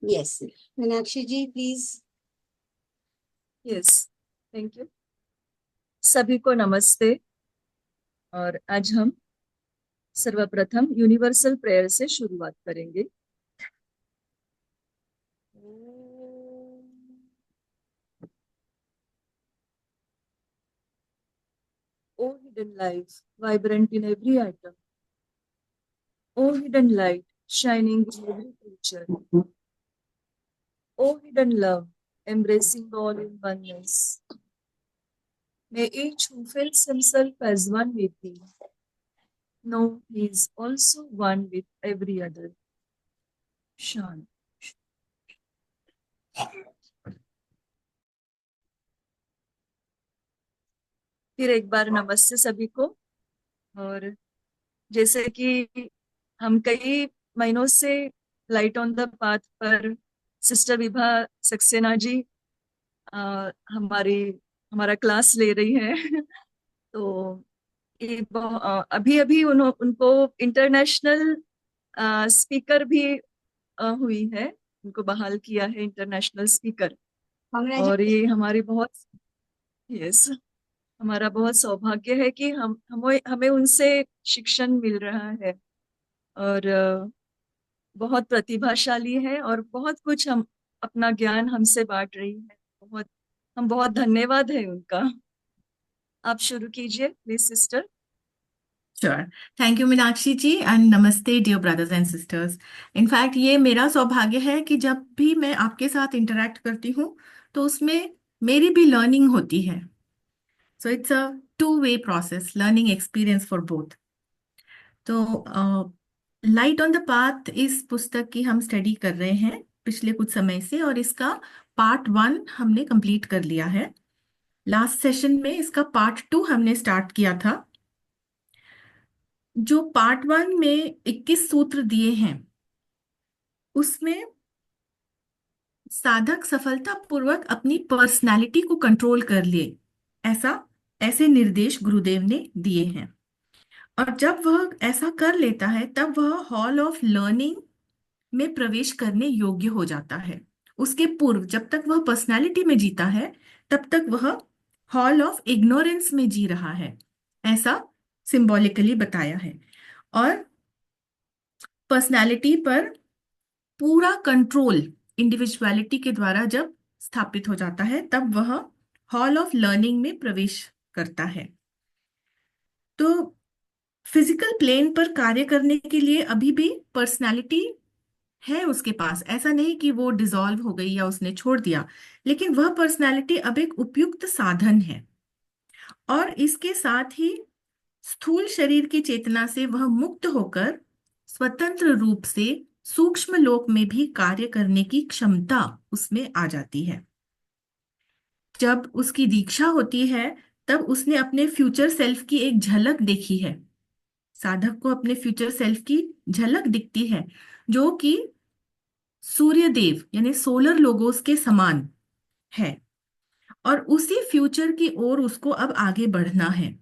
Yes. Meenakshi ji, please. Yes, thank you. सभी को नमस्ते। और आज हम सर्वप्रथम यूनिवर्सल प्रेयर से शुरुआत करेंगे। O hidden light, vibrant in every atom. O hidden light, shining in every creature. O hidden love, embracing all in oneness. May each who feels himself as one with thee know he is also one with every other. Shan. फिर एक बार नमस्ते सभी को। और जैसे कि हम कई महीनों से लाइट ऑन द पाथ पर सिस्टर विभा सक्सेना जी हमारी हमारा क्लास ले रही है। तो अभी अभी उनको इंटरनेशनल स्पीकर भी हुई है, उनको बहाल किया है इंटरनेशनल स्पीकर। और ये हमारी बहुत यस हमारा बहुत सौभाग्य है कि हमें हमें उनसे शिक्षण मिल रहा है। और बहुत प्रतिभाशाली है और बहुत कुछ हम अपना ज्ञान हमसे बांट रही है। हम बहुत धन्यवाद है उनका। आप शुरू कीजिए please sister. Sure. Thank you, Meenakshi ji, and नमस्ते dear brothers and sisters. In fact ये मेरा सौभाग्य है कि जब भी मैं आपके साथ इंटरेक्ट करती हूँ तो उसमें मेरी भी लर्निंग होती है। So it's a two way process, learning experience for both. तो लाइट ऑन द पाथ इस पुस्तक की हम स्टडी कर रहे हैं पिछले कुछ समय से, और इसका पार्ट 1 हमने कंप्लीट कर लिया है। लास्ट सेशन में इसका पार्ट 2 हमने स्टार्ट किया था। जो पार्ट 1 में 21 सूत्र दिए हैं उसमें साधक सफलतापूर्वक अपनी पर्सनालिटी को कंट्रोल कर ले, ऐसे निर्देश गुरुदेव ने दिए हैं। और जब वह ऐसा कर लेता है तब वह हॉल ऑफ लर्निंग में प्रवेश करने योग्य हो जाता है। उसके पूर्व जब तक वह पर्सनालिटी में जीता है तब तक वह हॉल ऑफ इग्नोरेंस में जी रहा है, ऐसा सिंबॉलिकली बताया है। और पर्सनालिटी पर पूरा कंट्रोल इंडिविजुअलिटी के द्वारा जब स्थापित हो जाता है तब वह हॉल ऑफ लर्निंग में प्रवेश करता है। तो फिजिकल प्लेन पर कार्य करने के लिए अभी भी पर्सनालिटी है उसके पास, ऐसा नहीं कि वो डिसॉल्व हो गई या उसने छोड़ दिया, लेकिन वह पर्सनालिटी अब एक उपयुक्त साधन है। और इसके साथ ही स्थूल शरीर की चेतना से वह मुक्त होकर स्वतंत्र रूप से सूक्ष्म लोक में भी कार्य करने की क्षमता उसमें आ जाती है। जब उसकी दीक्षा होती है तब उसने अपने फ्यूचर सेल्फ की एक झलक देखी है। साधक को अपने फ्यूचर सेल्फ की झलक दिखती है जो कि सूर्य देव यानी सोलर लोगोस के समान है। और उसी फ्यूचर की ओर उसको अब आगे बढ़ना है।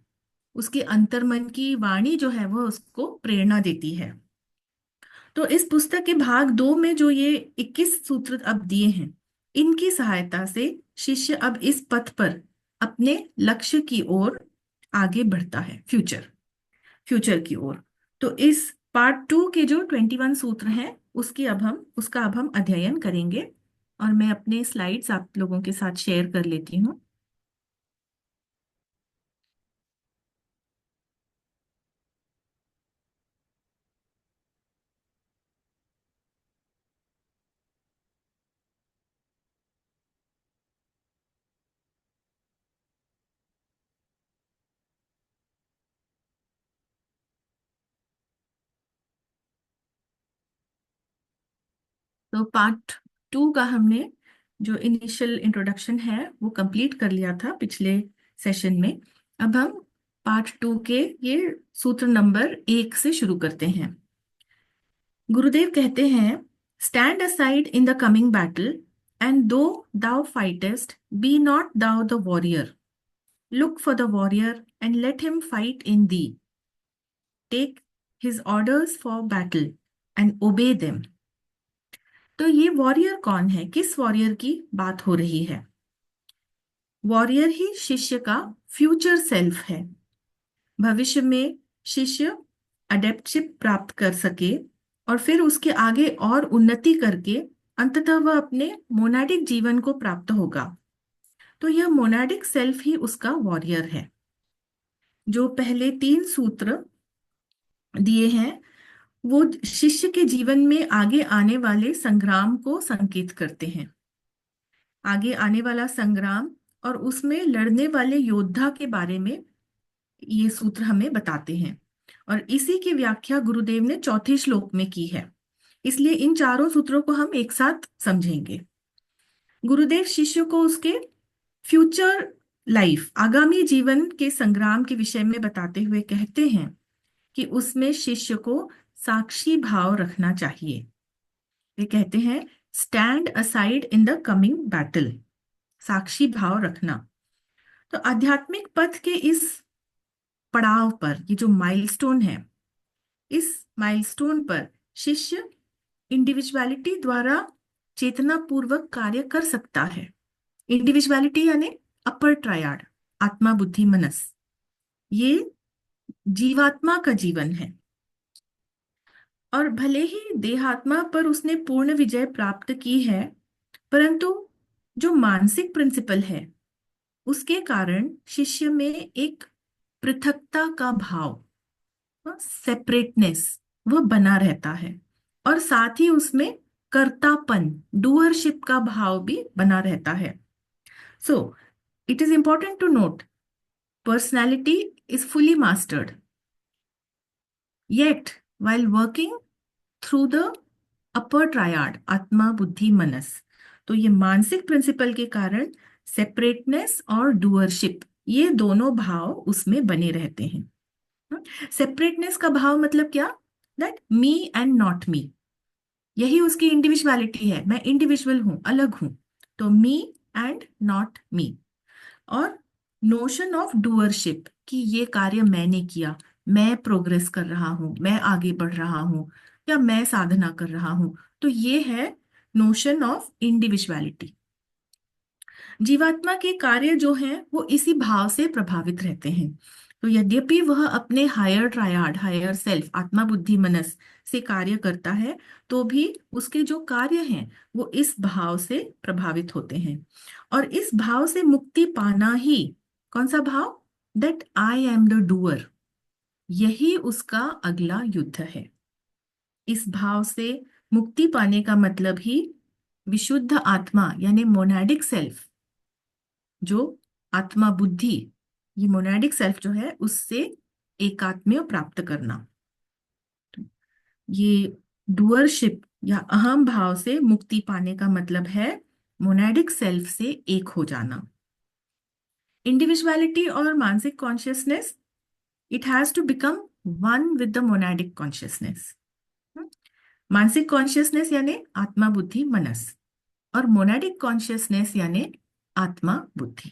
उसके अंतर्मन की वाणी जो है वह उसको प्रेरणा देती है। तो इस पुस्तक के भाग 2 में जो ये 21 सूत्र अब दिए हैं, इनकी सहायता से शिष्य अब इस पथ पर अपने लक्ष्य की ओर आगे बढ़ता है, फ्यूचर की ओर। तो इस पार्ट 2 के जो 21 सूत्र हैं उसका अब हम अध्ययन करेंगे। और मैं अपने स्लाइड्स आप लोगों के साथ शेयर कर लेती हूँ। तो पार्ट 2 का हमने जो इनिशियल इंट्रोडक्शन है वो कंप्लीट कर लिया था पिछले सेशन में। अब हम पार्ट 2 के ये सूत्र नंबर 1 से शुरू करते हैं। गुरुदेव कहते हैं, stand aside in the coming battle and though thou fightest be not thou the warrior, look for the warrior and let him fight in thee, take his orders for battle and obey them. तो ये warrior कौन है, किस warrior की बात हो रही है? वॉरियर ही शिष्य का फ्यूचर सेल्फ है। भविष्य में शिष्य अडेप्टशिप प्राप्त कर सके और फिर उसके आगे और उन्नति करके अंततः वह अपने मोनाडिक जीवन को प्राप्त होगा। तो यह मोनाडिक सेल्फ ही उसका वॉरियर है। जो पहले 3 सूत्र दिए हैं वो शिष्य के जीवन में आगे आने वाले संग्राम को संकेत करते हैं। आगे आने वाला संग्राम और उसमें लड़ने वाले योद्धा के बारे में ये सूत्र हमें बताते हैं, और इसी की व्याख्या गुरुदेव ने चौथे श्लोक में की है। इसलिए इन चारों सूत्रों को हम एक साथ समझेंगे। गुरुदेव शिष्य को उसके फ्यूचर लाइफ, आगामी जीवन के संग्राम के विषय में बताते हुए कहते हैं कि उसमें शिष्य को साक्षी भाव रखना चाहिए। वे कहते हैं stand aside in the coming battle, साक्षी भाव रखना। तो आध्यात्मिक पथ के इस पड़ाव पर, ये जो माइलस्टोन है, इस माइलस्टोन पर शिष्य इंडिविजुअलिटी द्वारा चेतना पूर्वक कार्य कर सकता है। इंडिविजुअलिटी यानी अपर ट्रायड, आत्मा बुद्धि मनस, ये जीवात्मा का जीवन है। और भले ही देहात्मा पर उसने पूर्ण विजय प्राप्त की है, परंतु जो मानसिक प्रिंसिपल है उसके कारण शिष्य में एक पृथकता का भाव, सेपरेटनेस, वह बना रहता है, और साथ ही उसमें कर्तापन, डूअरशिप का भाव भी बना रहता है। So it is important to note personality is fully mastered, yet while working through the upper triad, आत्मा बुद्धि मनस, तो ये मानसिक प्रिंसिपल के कारण सेपरेटनेस और डूअरशिप, ये दोनों भाव उसमें बने रहते हैं। सेपरेटनेस का भाव मतलब क्या? That me and not me, यही उसकी इंडिविजुअलिटी है। मैं इंडिविजुअल हूं, अलग हूं, तो मी एंड नॉट मी। और नोशन ऑफ डूअरशिप, कि ये कार्य मैंने किया, मैं प्रोग्रेस कर रहा हूं, मैं आगे बढ़ रहा हूं, या मैं साधना कर रहा हूं, तो ये है नोशन ऑफ इंडिविजुअलिटी। जीवात्मा के कार्य जो हैं वो इसी भाव से प्रभावित रहते हैं। तो यद्यपि वह अपने हायर ट्रायड, हायर सेल्फ, आत्मा बुद्धि मनस से कार्य करता है, तो भी उसके जो कार्य हैं वो इस भाव से प्रभावित होते हैं। और इस भाव से मुक्ति पाना ही, कौन सा भाव? That I am the doer, यही उसका अगला युद्ध है। इस भाव से मुक्ति पाने का मतलब ही विशुद्ध आत्मा यानी मोनाडिक सेल्फ, जो आत्मा बुद्धि, ये मोनाडिक सेल्फ जो है उससे एकात्म्य प्राप्त करना। ये डुअरशिप या अहम भाव से मुक्ति पाने का मतलब है मोनाडिक सेल्फ से एक हो जाना। इंडिविजुअलिटी और मानसिक consciousness, it has to become one with the monadic consciousness. मानसिक कॉन्शियसनेस यानी आत्मा बुद्धि मनस, और मोनाडिक कॉन्शियसनेस यानी आत्मा बुद्धि।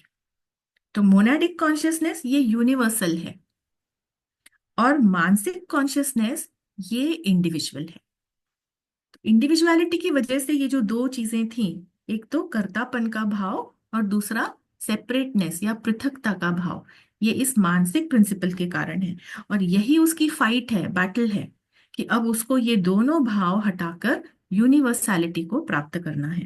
तो मोनाडिक कॉन्शियसनेस ये यूनिवर्सल है, और मानसिक कॉन्शियसनेस ये इंडिविजुअल है। तो इंडिविजुअलिटी की वजह से ये जो दो चीजें थी, एक तो कर्तापन का भाव और दूसरा सेपरेटनेस या पृथकता का भाव, ये इस मानसिक प्रिंसिपल के कारण है। और यही उसकी फाइट है, बैटल है, कि अब उसको ये दोनों भाव हटाकर यूनिवर्सैलिटी को प्राप्त करना है।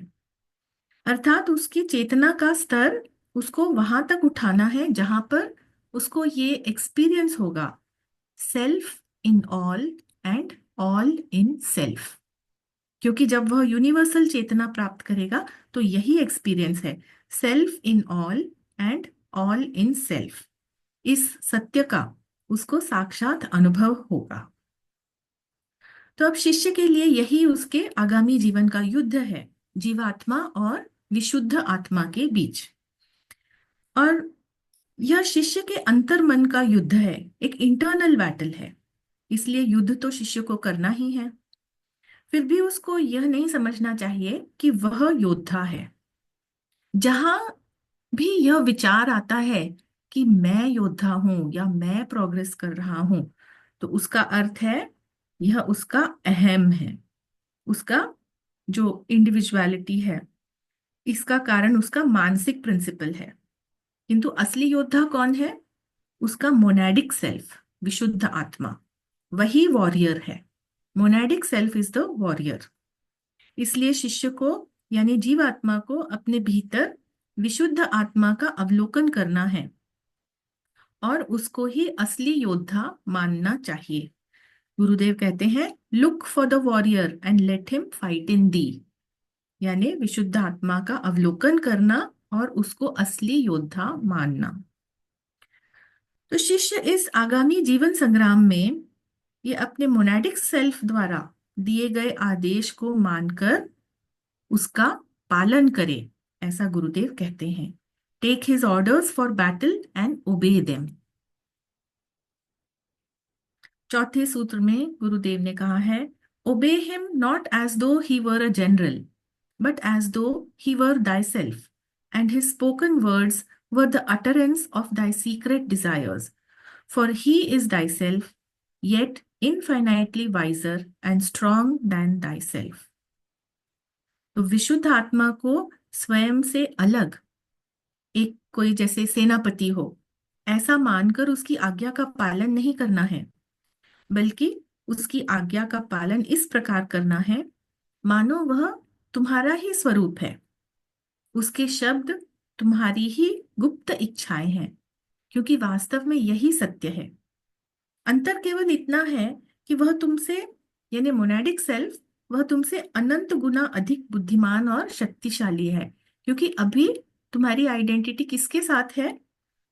अर्थात उसकी चेतना का स्तर उसको वहां तक उठाना है जहां पर उसको ये एक्सपीरियंस होगा, self in all and all in self. क्योंकि जब वह यूनिवर्सल चेतना प्राप्त करेगा तो यही एक्सपीरियंस है, self in all and all in self. इस सत्य का उसको साक्षात अनुभव होगा। तो अब शिष्य के लिए यही उसके आगामी जीवन का युद्ध है, जीवात्मा और विशुद्ध आत्मा के बीच। और यह शिष्य के अंतर्मन का युद्ध है, एक इंटरनल बैटल है। इसलिए युद्ध तो शिष्य को करना ही है। फिर भी उसको यह नहीं समझना चाहिए कि वह योद्धा है। जहां भी यह विचार आता है कि मैं योद्धा हूं या मैं प्रोग्रेस कर रहा हूं, तो उसका अर्थ है यह उसका अहम है। उसका जो इंडिविजुअलिटी है, इसका कारण उसका मानसिक प्रिंसिपल है। किंतु असली योद्धा कौन है? उसका मोनाडिक सेल्फ, विशुद्ध आत्मा, वही वॉरियर है। मोनाडिक सेल्फ इज द वॉरियर। इसलिए शिष्य को यानी जीवात्मा को अपने भीतर विशुद्ध आत्मा का अवलोकन करना है और उसको ही असली योद्धा मानना चाहिए। गुरुदेव कहते हैं, look for the warrior and let him fight in thee. यानी विशुद्ध आत्मा का अवलोकन करना और उसको असली योद्धा मानना। तो शिष्य इस आगामी जीवन संग्राम में ये अपने मोनाडिक सेल्फ द्वारा दिए गए आदेश को मानकर उसका पालन करे, ऐसा गुरुदेव कहते हैं। Take his orders for battle and obey them. चौथे सूत्र में गुरुदेव ने कहा है, ओबे him not as though he were a general, but as though he were thyself, and his spoken words were the utterance of thy secret desires, for he is thyself, yet infinitely wiser and strong than thyself. तो विशुद्ध आत्मा को स्वयं से अलग एक कोई जैसे सेनापति हो ऐसा मानकर उसकी आज्ञा का पालन नहीं करना है, बल्कि उसकी आज्ञा का पालन इस प्रकार करना है मानो वह तुम्हारा ही स्वरूप है, उसके शब्द तुम्हारी ही गुप्त इच्छाएं हैं, क्योंकि वास्तव में यही सत्य है। अंतर केवल इतना है कि वह तुमसे यानी मोनाडिक सेल्फ वह तुमसे अनंत गुना अधिक बुद्धिमान और शक्तिशाली है, क्योंकि अभी तुम्हारी आइडेंटिटी किसके साथ है?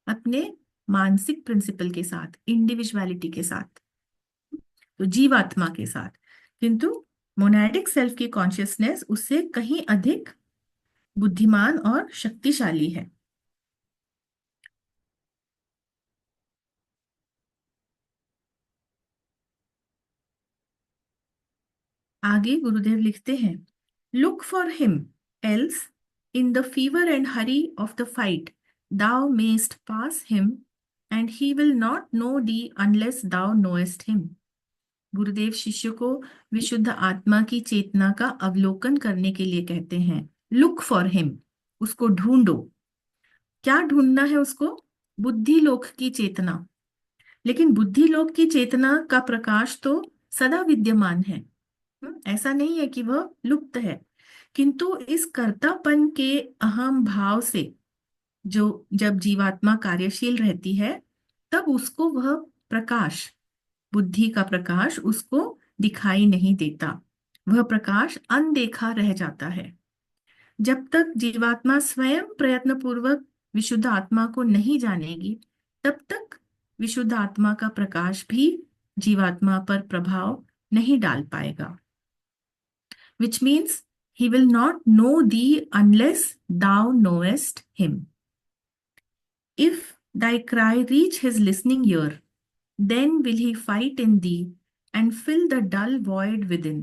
अपने मानसिक प्रिंसिपल के साथ, इंडिविजुअलिटी के साथ, तो जीवात्मा के साथ। किंतु मोनाडिक सेल्फ की कॉन्शियसनेस उससे कहीं अधिक बुद्धिमान और शक्तिशाली है। आगे गुरुदेव लिखते हैं, look for him else in the fever and Hari of the fight thou mayst pass him, and he will not know thee unless thou knowest him। गुरुदेव शिष्य को विशुद्ध आत्मा की चेतना का अवलोकन करने के लिए कहते हैं, लुक फॉर हिम, उसको ढूंढो। क्या ढूंढना है उसको? बुद्धि लोक की चेतना। लेकिन बुद्धि लोक की चेतना का प्रकाश तो सदा विद्यमान है। ऐसा नहीं है कि वह लुप्त है, किंतु इस कर्तापन के अहम भाव से जो जब जीवात्मा कार्यशील रहती है तब उसको वह प्रकाश, बुद्धि का प्रकाश उसको दिखाई नहीं देता, वह प्रकाश अनदेखा रह जाता है। जब तक जीवात्मा स्वयं प्रयत्न पूर्वक विशुद्ध आत्मा को नहीं जानेगी, तब तक विशुद्ध आत्मा का प्रकाश भी जीवात्मा पर प्रभाव नहीं डाल पाएगा। Which means he will not know thee unless thou knowest him. If thy cry reach his listening ear, then will he fight in thee and fill the dull void within.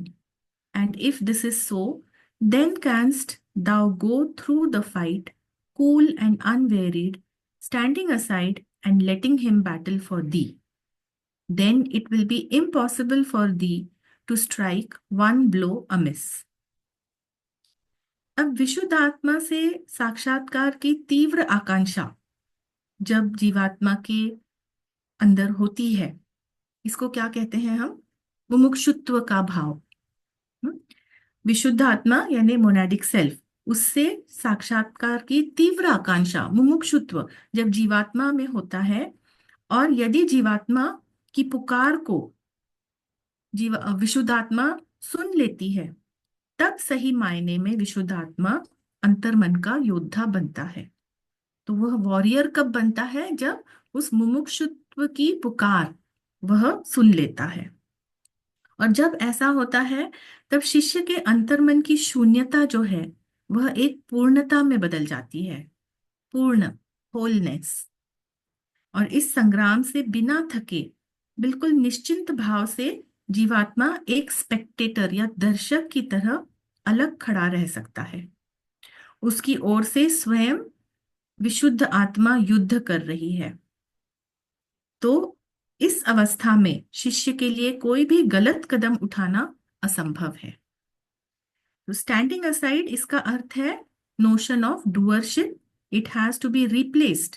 And if this is so, then canst thou go through the fight, cool and unwearied, standing aside and letting him battle for thee. Then it will be impossible for thee to strike one blow amiss. अब विशुद्ध आत्मा से साक्षात्कार की तीव्र आकांक्षा जब जीवात्मा के अंदर होती है, इसको क्या कहते हैं हम? मुमुक्षुत्व का भाव। विशुद्ध आत्मा यानी मोनाडिक सेल्फ, उससे साक्षात्कार की तीव्र आकांक्षा, मुमुक्षुत्व जब जीवात्मा में होता है, और यदि जीवात्मा की पुकार को विशुद्ध आत्मा सुन लेती है, तब सही मायने में विशुद्ध आत्मा अंतर्मन का योद्धा बनता है। तो वह वॉरियर कब बनता है? जब उस मुमुक्षुत्व की पुकार वह सुन लेता है। और जब ऐसा होता है तब शिष्य के अंतर्मन की शून्यता जो है वह एक पूर्णता में बदल जाती है, पूर्ण, होलनेस। और इस संग्राम से बिना थके बिल्कुल निश्चिंत भाव से जीवात्मा एक स्पेक्टेटर या दर्शक की तरह अलग खड़ा रह सकता है। उसकी ओर से स्वयं विशुद्ध आत्मा युद्ध कर रही है। तो इस अवस्था में शिष्य के लिए कोई भी गलत कदम उठाना असंभव है। तो स्टैंडिंग असाइड इसका अर्थ है notion of doership, it has to be replaced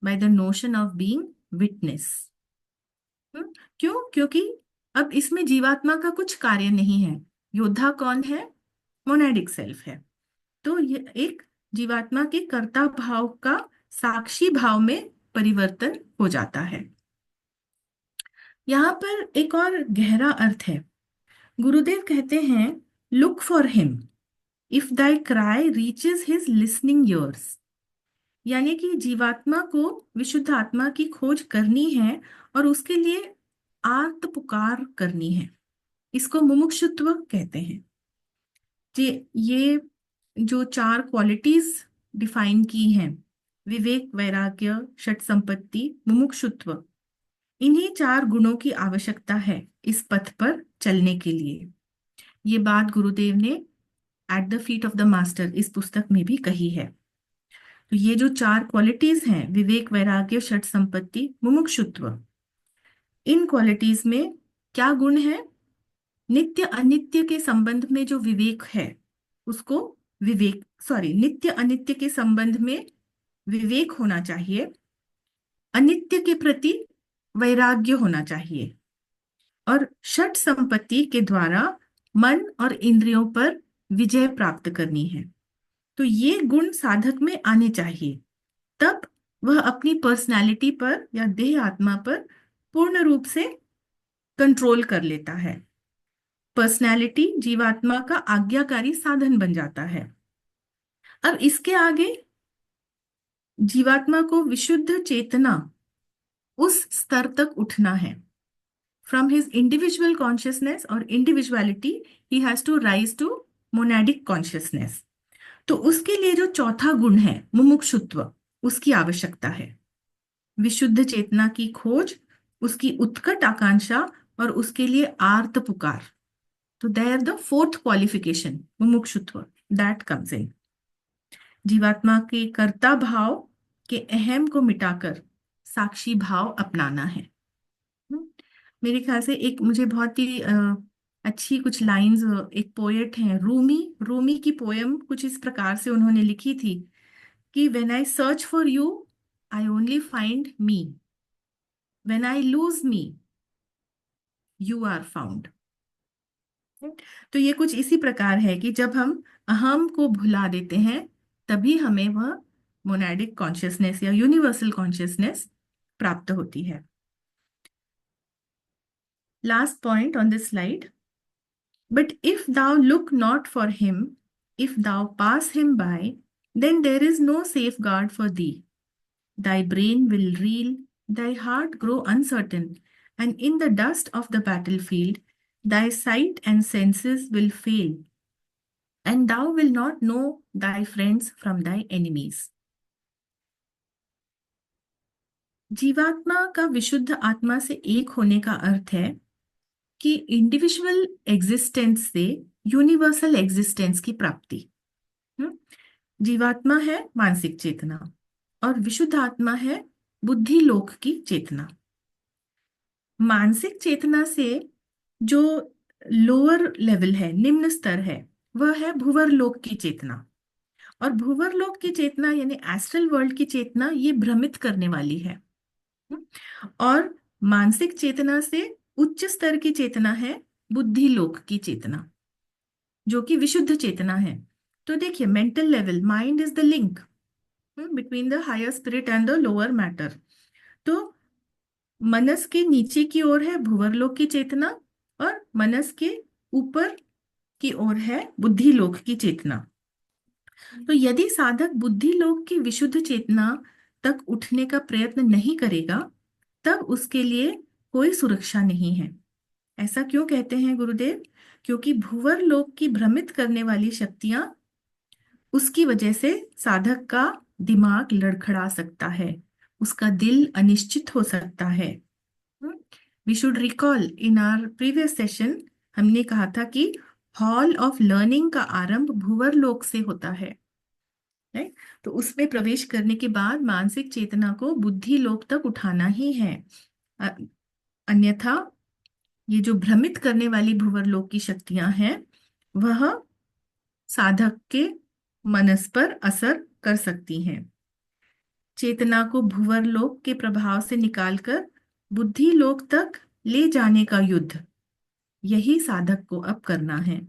by the notion of being witness. क्यों? क्योंकि अब इसमें जीवात्मा का कुछ कार्य नहीं है। योद्धा कौन है? मोनेडिक सेल्फ है। तो ये एक जीवात्मा के कर्ता भाव का साक्षी भाव में परिवर्तन हो जाता है। यहाँ पर एक और गहरा अर्थ है। गुरुदेव कहते हैं, look for him if thy cry reaches his listening years. यानी कि जीवात्मा को विशुद्ध आत्मा की खोज करनी है और उसके लिए आर्त पुकार करनी है। इसको मुमुक्षुत्व कहते हैं। ये जो 4 क्वालिटीज डिफाइन की हैं, विवेक, वैराग्य, षट संपत्ति, मुमुक्षुत्व, इन्हीं 4 गुणों की आवश्यकता है इस पथ पर चलने के लिए। ये बात गुरुदेव ने at the feet of the master इस पुस्तक में भी कही है। तो ये जो 4 क्वालिटीज हैं, विवेक, वैराग्य, षट संपत्ति, मुमुक्षुत्व, इन क्वालिटीज में क्या गुण है? नित्य अनित्य के संबंध में जो विवेक है उसको नित्य अनित्य के संबंध में विवेक होना चाहिए, अनित्य के प्रति वैराग्य होना चाहिए, और षट संपत्ति के द्वारा मन और इंद्रियों पर विजय प्राप्त करनी है। तो ये गुण साधक में आने चाहिए, तब वह अपनी पर्सनालिटी पर या देह आत्मा पर पूर्ण रूप से कंट्रोल कर लेता है। पर्सनालिटी जीवात्मा का आज्ञाकारी साधन बन जाता है। अब इसके आगे जीवात्मा को विशुद्ध चेतना उस स्तर तक उठना है। फ्रॉम हिज इंडिविजुअल कॉन्शियसनेस और individuality he has to rise to monadic consciousness. तो उसके लिए जो चौथा गुण है मुमुक्षुत्व, उसकी आवश्यकता है। विशुद्ध चेतना की खोज, उसकी उत्कट आकांक्षा और उसके लिए आर्त पुकार। तो देयर द 4th क्वालिफिकेशन, मुमुक्षुत्व, दैट कम्स इन। जीवात्मा के कर्ता भाव के अहम को मिटाकर साक्षी भाव अपनाना है। मेरे ख्याल से एक मुझे बहुत ही अच्छी कुछ लाइंस, एक पोएट हैं रूमी की पोएम कुछ इस प्रकार से उन्होंने लिखी थी कि when I search for you I only find me, when I lose me you are found. तो ये कुछ इसी प्रकार है कि जब हम अहम को भुला देते हैं तभी हमें वह मोनेडिक कॉन्शियसनेस या यूनिवर्सल कॉन्शियसनेस प्राप्त होती है। Last point on this slide, but if thou look not for him, if thou pass him by, then there is no safeguard for thee. Thy brain will reel, thy heart grow uncertain, and in the dust of the battlefield, thy sight and senses will fail, and thou will not know thy friends from thy enemies. जीवात्मा का विशुद्ध आत्मा से एक होने का अर्थ है कि इंडिविजुअल एग्जिस्टेंस से यूनिवर्सल एग्जिस्टेंस की प्राप्ति। जीवात्मा है मानसिक चेतना और विशुद्ध आत्मा है बुद्धि लोक की चेतना। मानसिक चेतना से जो लोअर लेवल है, निम्न स्तर है, वह है भुवर लोक की चेतना। और भुवर लोक की चेतना यानी एस्ट्रल वर्ल्ड की चेतना, ये भ्रमित करने वाली है। और मानसिक चेतना से उच्च स्तर की चेतना है बुद्धि लोक की चेतना, जो कि विशुद्ध चेतना है। तो देखिए, mental level, mind is the link between the higher spirit and the lower matter. तो मनस के नीचे की ओर है भुवर लोक की चेतना और मनस के ऊपर की ओर है बुद्धि लोक की चेतना। तो यदि साधक बुद्धि लोक की विशुद्ध चेतना तक उठने का प्रयत्न नहीं करेगा, तब उसके लिए कोई सुरक्षा नहीं है। ऐसा क्यों कहते हैं गुरुदेव? क्योंकि भुवर लोक की भ्रमित करने वाली शक्तियां, उसकी वजह से साधक का दिमाग लड़खड़ा सकता है, उसका दिल अनिश्चित हो सकता है। We should recall in our previous session हमने कहा था कि हॉल ऑफ लर्निंग का आरंभ भुवर लोक से होता है। तो उसमें प्रवेश करने के बाद मानसिक चेतना को बुद्धि लोक तक उठाना ही है। अन्यथा ये जो भ्रमित करने वाली भूवरलोक की शक्तियां हैं वह साधक के मनस पर असर कर सकती हैं। चेतना को भूवरलोक के प्रभाव से निकालकर बुद्धि लोक तक ले जाने का युद्ध, यही साधक को अब करना है।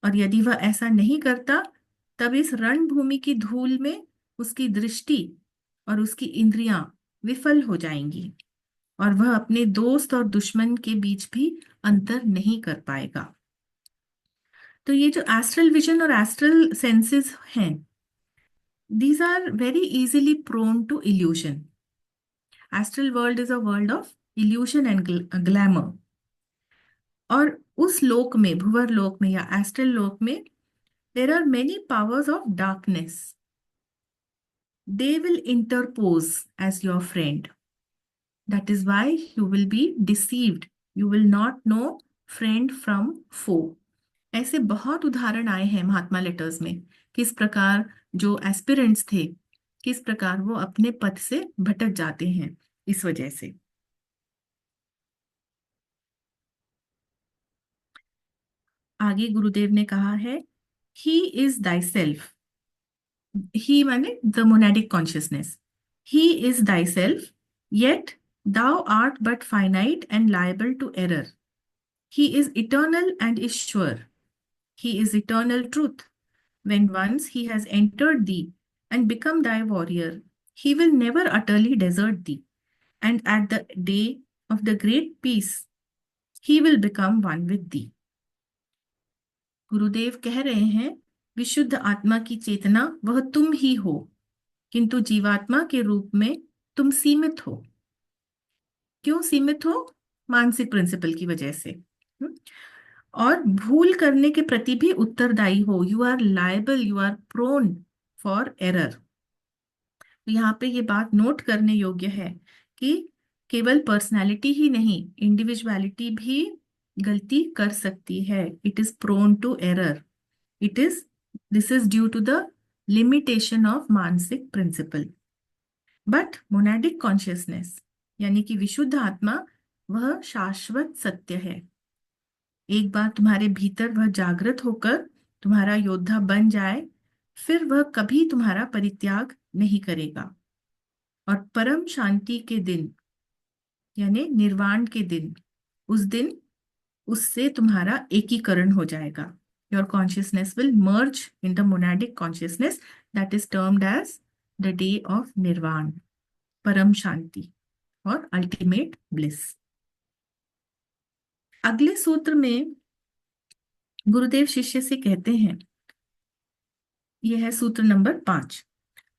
और यदि वह ऐसा नहीं करता, तब इस रणभूमि की धूल में उसकी दृष्टि और उसकी इंद्रियां विफल हो जाएंगी और वह अपने दोस्त और दुश्मन के बीच भी अंतर नहीं कर पाएगा। तो ये जो एस्ट्रल विजन और एस्ट्रल सेंसेस हैं, these are very easily prone to illusion. Astral world is a world of illusion and glamour. और उस लोक में, भुवर लोक में या एस्ट्रल लोक में, there are many powers of darkness. They will interpose as your friend. That is why you will be deceived. You will not know friend from foe. ऐसे बहुत उदाहरण आए हैं महात्मा लेटर्स में, किस प्रकार जो एस्पिरेंट्स थे, किस प्रकार वो अपने पथ से भटक जाते हैं इस वजह से। आगे गुरुदेव ने कहा है, he is thyself. He माने the monadic consciousness. He is thyself, yet thou art but finite and liable to error. He is eternal and is sure. He is eternal truth. When once he has entered thee and become thy warrior, he will never utterly desert thee. And at the day of the great peace, he will become one with thee. गुरुदेव कह रहे हैं, विशुद्ध आत्मा की चेतना वह तुम ही हो, किंतु जीवात्मा के रूप में तुम सीमित हो। क्यों सीमित हो? मानसिक प्रिंसिपल की वजह से। और भूल करने के प्रति भी उत्तरदायी हो। You are liable, you are prone for error. तो यहाँ पे ये बात नोट करने योग्य है कि केवल पर्सनालिटी ही नहीं, इंडिविजुअलिटी भी गलती कर सकती है। It is prone to error. This is due to the limitation of मानसिक प्रिंसिपल। बट मोनाडिक कॉन्शियसनेस यानी कि विशुद्ध आत्मा, वह शाश्वत सत्य है। एक बार तुम्हारे भीतर वह जागृत होकर तुम्हारा योद्धा बन जाए, फिर वह कभी तुम्हारा परित्याग नहीं करेगा। और परम शांति के दिन यानी निर्वाण के दिन, उस दिन उससे तुम्हारा एकीकरण हो जाएगा। Your consciousness will merge in the monadic consciousness, that is termed as the day of nirvana, परम शांति और अल्टीमेट ब्लिस। अगले सूत्र में गुरुदेव शिष्य से कहते हैं, यह है सूत्र number 5,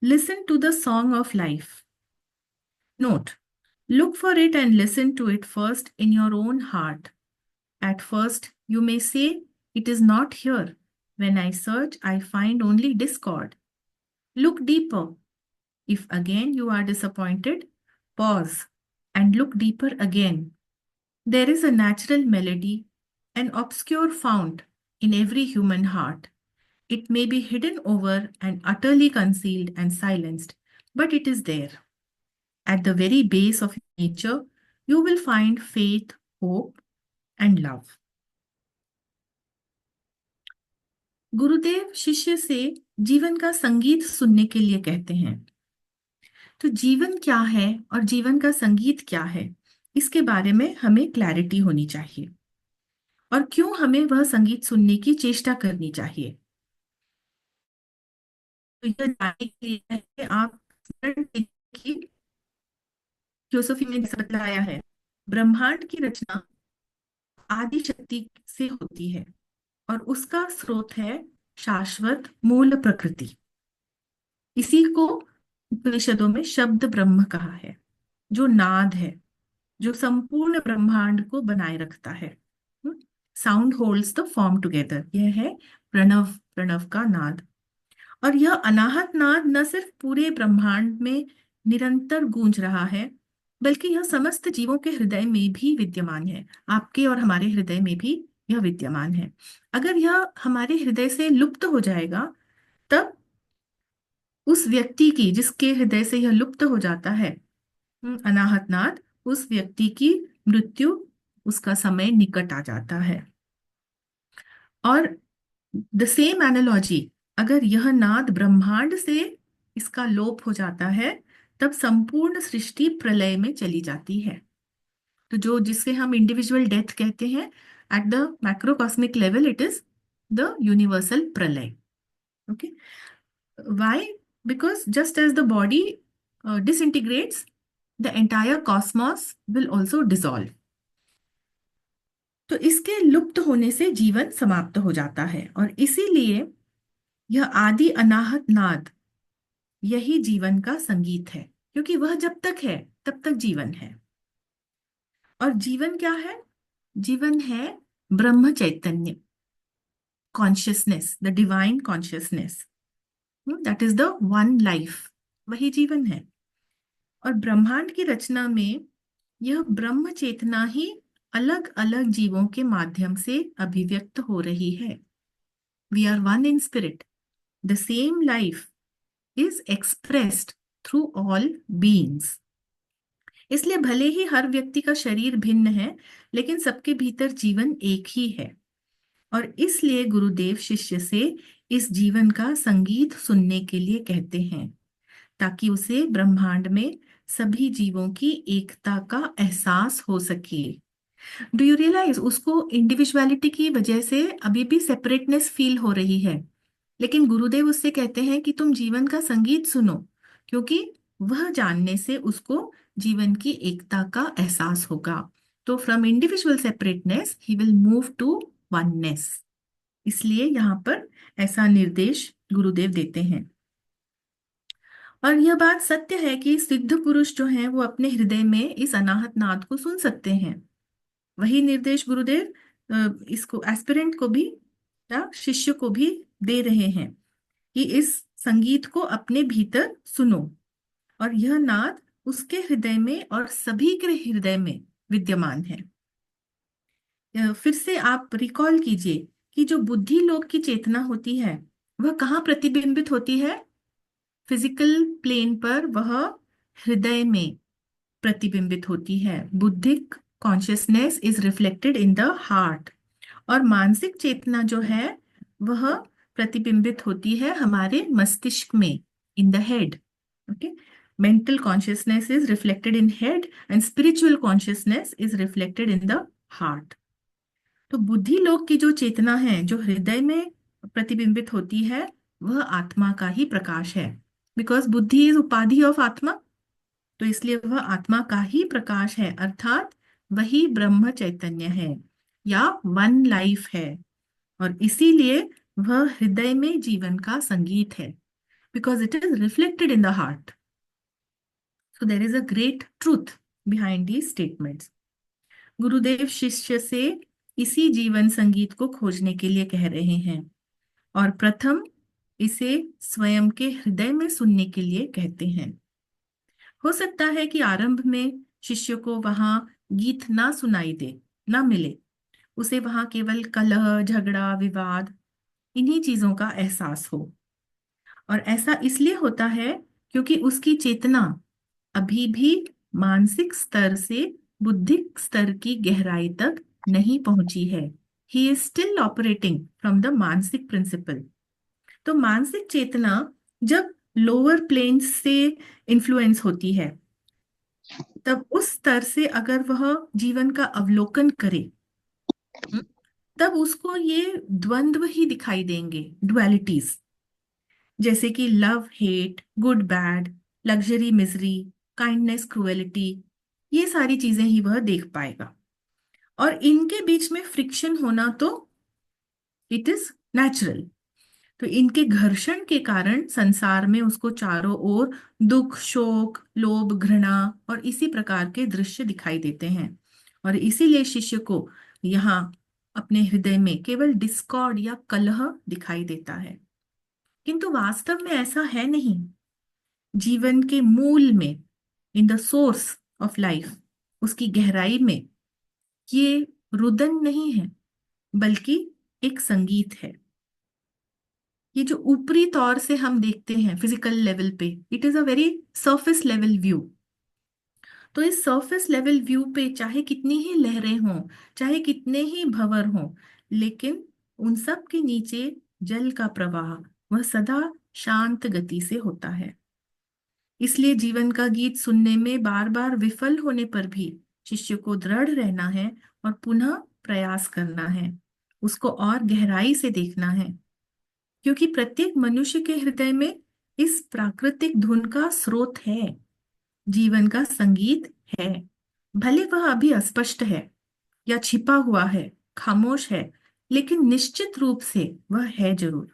listen to the song of life. Note, look for it and listen to it first in your own heart. At first, you may say, it is not here. When I search, I find only discord. Look deeper. If again you are disappointed, pause and look deeper again. There is a natural melody, an obscure fount in every human heart. It may be hidden over and utterly concealed and silenced, but it is there. At the very base of nature, you will find faith, hope, and love. गुरुदेव शिष्य से जीवन का संगीत सुनने के लिए कहते हैं। तो जीवन क्या है और जीवन का संगीत क्या है, इसके बारे में हमें क्लैरिटी होनी चाहिए। और क्यों हमें वह संगीत सुनने की चेष्टा करनी चाहिए? तो यह जानने के लिए है कि आप फिलोसफी में जैसा बतलाया है, ब्रह्मांड की रचना आदि शक्ति से होती है और उसका स्रोत है शाश्वत मूल प्रकृति। इसी को उपनिषदों में शब्द ब्रह्म कहा है, जो नाद है, जो संपूर्ण ब्रह्मांड को बनाए रखता है। Sound holds the form together. यह है प्रणव, प्रणव का नाद। और यह अनाहत नाद न सिर्फ पूरे ब्रह्मांड में निरंतर गूंज रहा है, बल्कि यह समस्त जीवों के हृदय में भी विद्यमान है। आपके और हमारे हृदय में भी यह विद्यमान है। अगर यह हमारे हृदय से लुप्त हो जाएगा, तब उस व्यक्ति की, जिसके हृदय से यह लुप्त हो जाता है अनाहत नाद, उस व्यक्ति की मृत्यु, उसका समय निकट आ जाता है। और द सेम एनालॉजी, अगर यह नाद ब्रह्मांड से इसका लोप हो जाता है, तब संपूर्ण सृष्टि प्रलय में चली जाती है। तो जो जिसे हम इंडिविजुअल डेथ कहते हैं, at the macrocosmic level it is the universal pralaya. Okay, why? Because just as the body disintegrates, the entire cosmos will also dissolve. तो इसके लुप्त होने से जीवन समाप्त हो जाता है, और इसीलिए यह आदि अनाहत नाद, यही जीवन का संगीत है, क्योंकि वह जब तक है तब तक जीवन है। और जीवन क्या है? जीवन है ब्रह्म चैतन्य, consciousness, the divine consciousness, that is the one life, वही जीवन है। और ब्रह्मांड की रचना में यह ब्रह्म चेतना ही अलग अलग जीवों के माध्यम से अभिव्यक्त हो रही है। We are one in spirit, the same life is expressed through all beings. इसलिए भले ही हर व्यक्ति का शरीर भिन्न है, लेकिन सबके भीतर जीवन एक ही है। और इसलिए गुरुदेव शिष्य से इस जीवन का संगीत सुनने के लिए कहते हैं, ताकि उसे ब्रह्मांड में सभी जीवों की एकता का एहसास हो सके। डू यू रियलाइज, उसको इंडिविजुअलिटी की वजह से अभी भी सेपरेटनेस फील हो रही है, लेकिन गुरुदेव उससे कहते हैं कि तुम जीवन का संगीत सुनो, क्योंकि वह जानने से उसको जीवन की एकता का एहसास होगा। तो from individual separateness he will move to oneness. इसलिए यहाँ पर ऐसा निर्देश गुरुदेव देते हैं। और यह बात सत्य है कि सिद्ध पुरुष जो हैं वो अपने हृदय में इस अनाहत नाद को सुन सकते हैं। वही निर्देश गुरुदेव इसको एस्पिरेंट को भी या शिष्य को भी दे रहे हैं कि इस संगीत को अपने भीतर सुनो, और यह नाद उसके हृदय में और सभी के हृदय में विद्यमान है। फिर से आप रिकॉल कीजिए कि जो बुद्धि लोक की चेतना होती है वह कहाँ प्रतिबिंबित होती है? फिजिकल प्लेन पर वह हृदय में प्रतिबिंबित होती है। बुद्धिक consciousness is reflected in the heart, और मानसिक चेतना जो है वह प्रतिबिंबित होती है हमारे मस्तिष्क में, in the head. Okay, mental consciousness is reflected in head and spiritual consciousness is reflected in the heart. तो बुद्धि लोक की जो चेतना है जो हृदय में प्रतिबिंबित होती है वह आत्मा का ही प्रकाश है, बिकॉज बुद्धि इज उपाधि ऑफ आत्मा। तो इसलिए वह आत्मा का ही प्रकाश है, अर्थात वही ब्रह्म चैतन्य है या वन लाइफ है। और इसीलिए वह हृदय में जीवन का संगीत है, because it is reflected in the heart. So there is a great truth behind these statements. Gurudev शिष्य से इसी जीवन संगीत को खोजने के लिए कह रहे हैं, और प्रथम इसे स्वयं के हृदय में सुनने के लिए कहते हैं। हो सकता है कि आरंभ में शिष्य को वहां गीत ना सुनाई दे, ना मिले, उसे वहां केवल कलह, झगड़ा, विवाद, इन्हीं चीजों का एहसास हो। और ऐसा इसलिए होता है क्योंकि उसकी चेतना अभी भी मानसिक स्तर से बुद्धिक स्तर की गहराई तक नहीं पहुंची है। He is still operating from the मानसिक प्रिंसिपल। तो मानसिक चेतना जब लोअर प्लेन्स से इन्फ्लुएंस होती है, तब उस स्तर से अगर वह जीवन का अवलोकन करे, तब उसको ये द्वंद्व ही दिखाई देंगे, डुअलिटीज, जैसे कि love hate, good bad, luxury misery, kindness cruelty, ये सारी चीजें ही वह देख पाएगा। और इनके बीच में फ्रिक्शन होना तो इट इज नेचुरल। तो इनके घर्षण के कारण संसार में उसको चारों ओर दुख, शोक, लोभ, घृणा और इसी प्रकार के दृश्य दिखाई देते हैं। और इसीलिए शिष्य को यहाँ अपने हृदय में केवल डिस्कॉर्ड या कलह दिखाई देता है, किंतु वास्तव में ऐसा है नहीं। जीवन के मूल में, in the source of life, उसकी गहराई में ये रुदन नहीं है, बल्कि एक संगीत है। ये जो ऊपरी तौर से हम देखते हैं फिजिकल लेवल पे, it is a very surface level view. तो इस सरफेस लेवल व्यू पे चाहे कितनी ही लहरें हों, चाहे कितने ही भंवर हों, लेकिन उन सब के नीचे जल का प्रवाह वह सदा शांत गति से होता है। इसलिए जीवन का गीत सुनने में बार बार विफल होने पर भी शिष्य को दृढ़ रहना है और पुनः प्रयास करना है, उसको और गहराई से देखना है, क्योंकि प्रत्येक मनुष्य के हृदय में इस प्राकृतिक धुन का स्रोत है, जीवन का संगीत है। भले वह अभी अस्पष्ट है या छिपा हुआ है, खामोश है, लेकिन निश्चित रूप से वह है जरूर।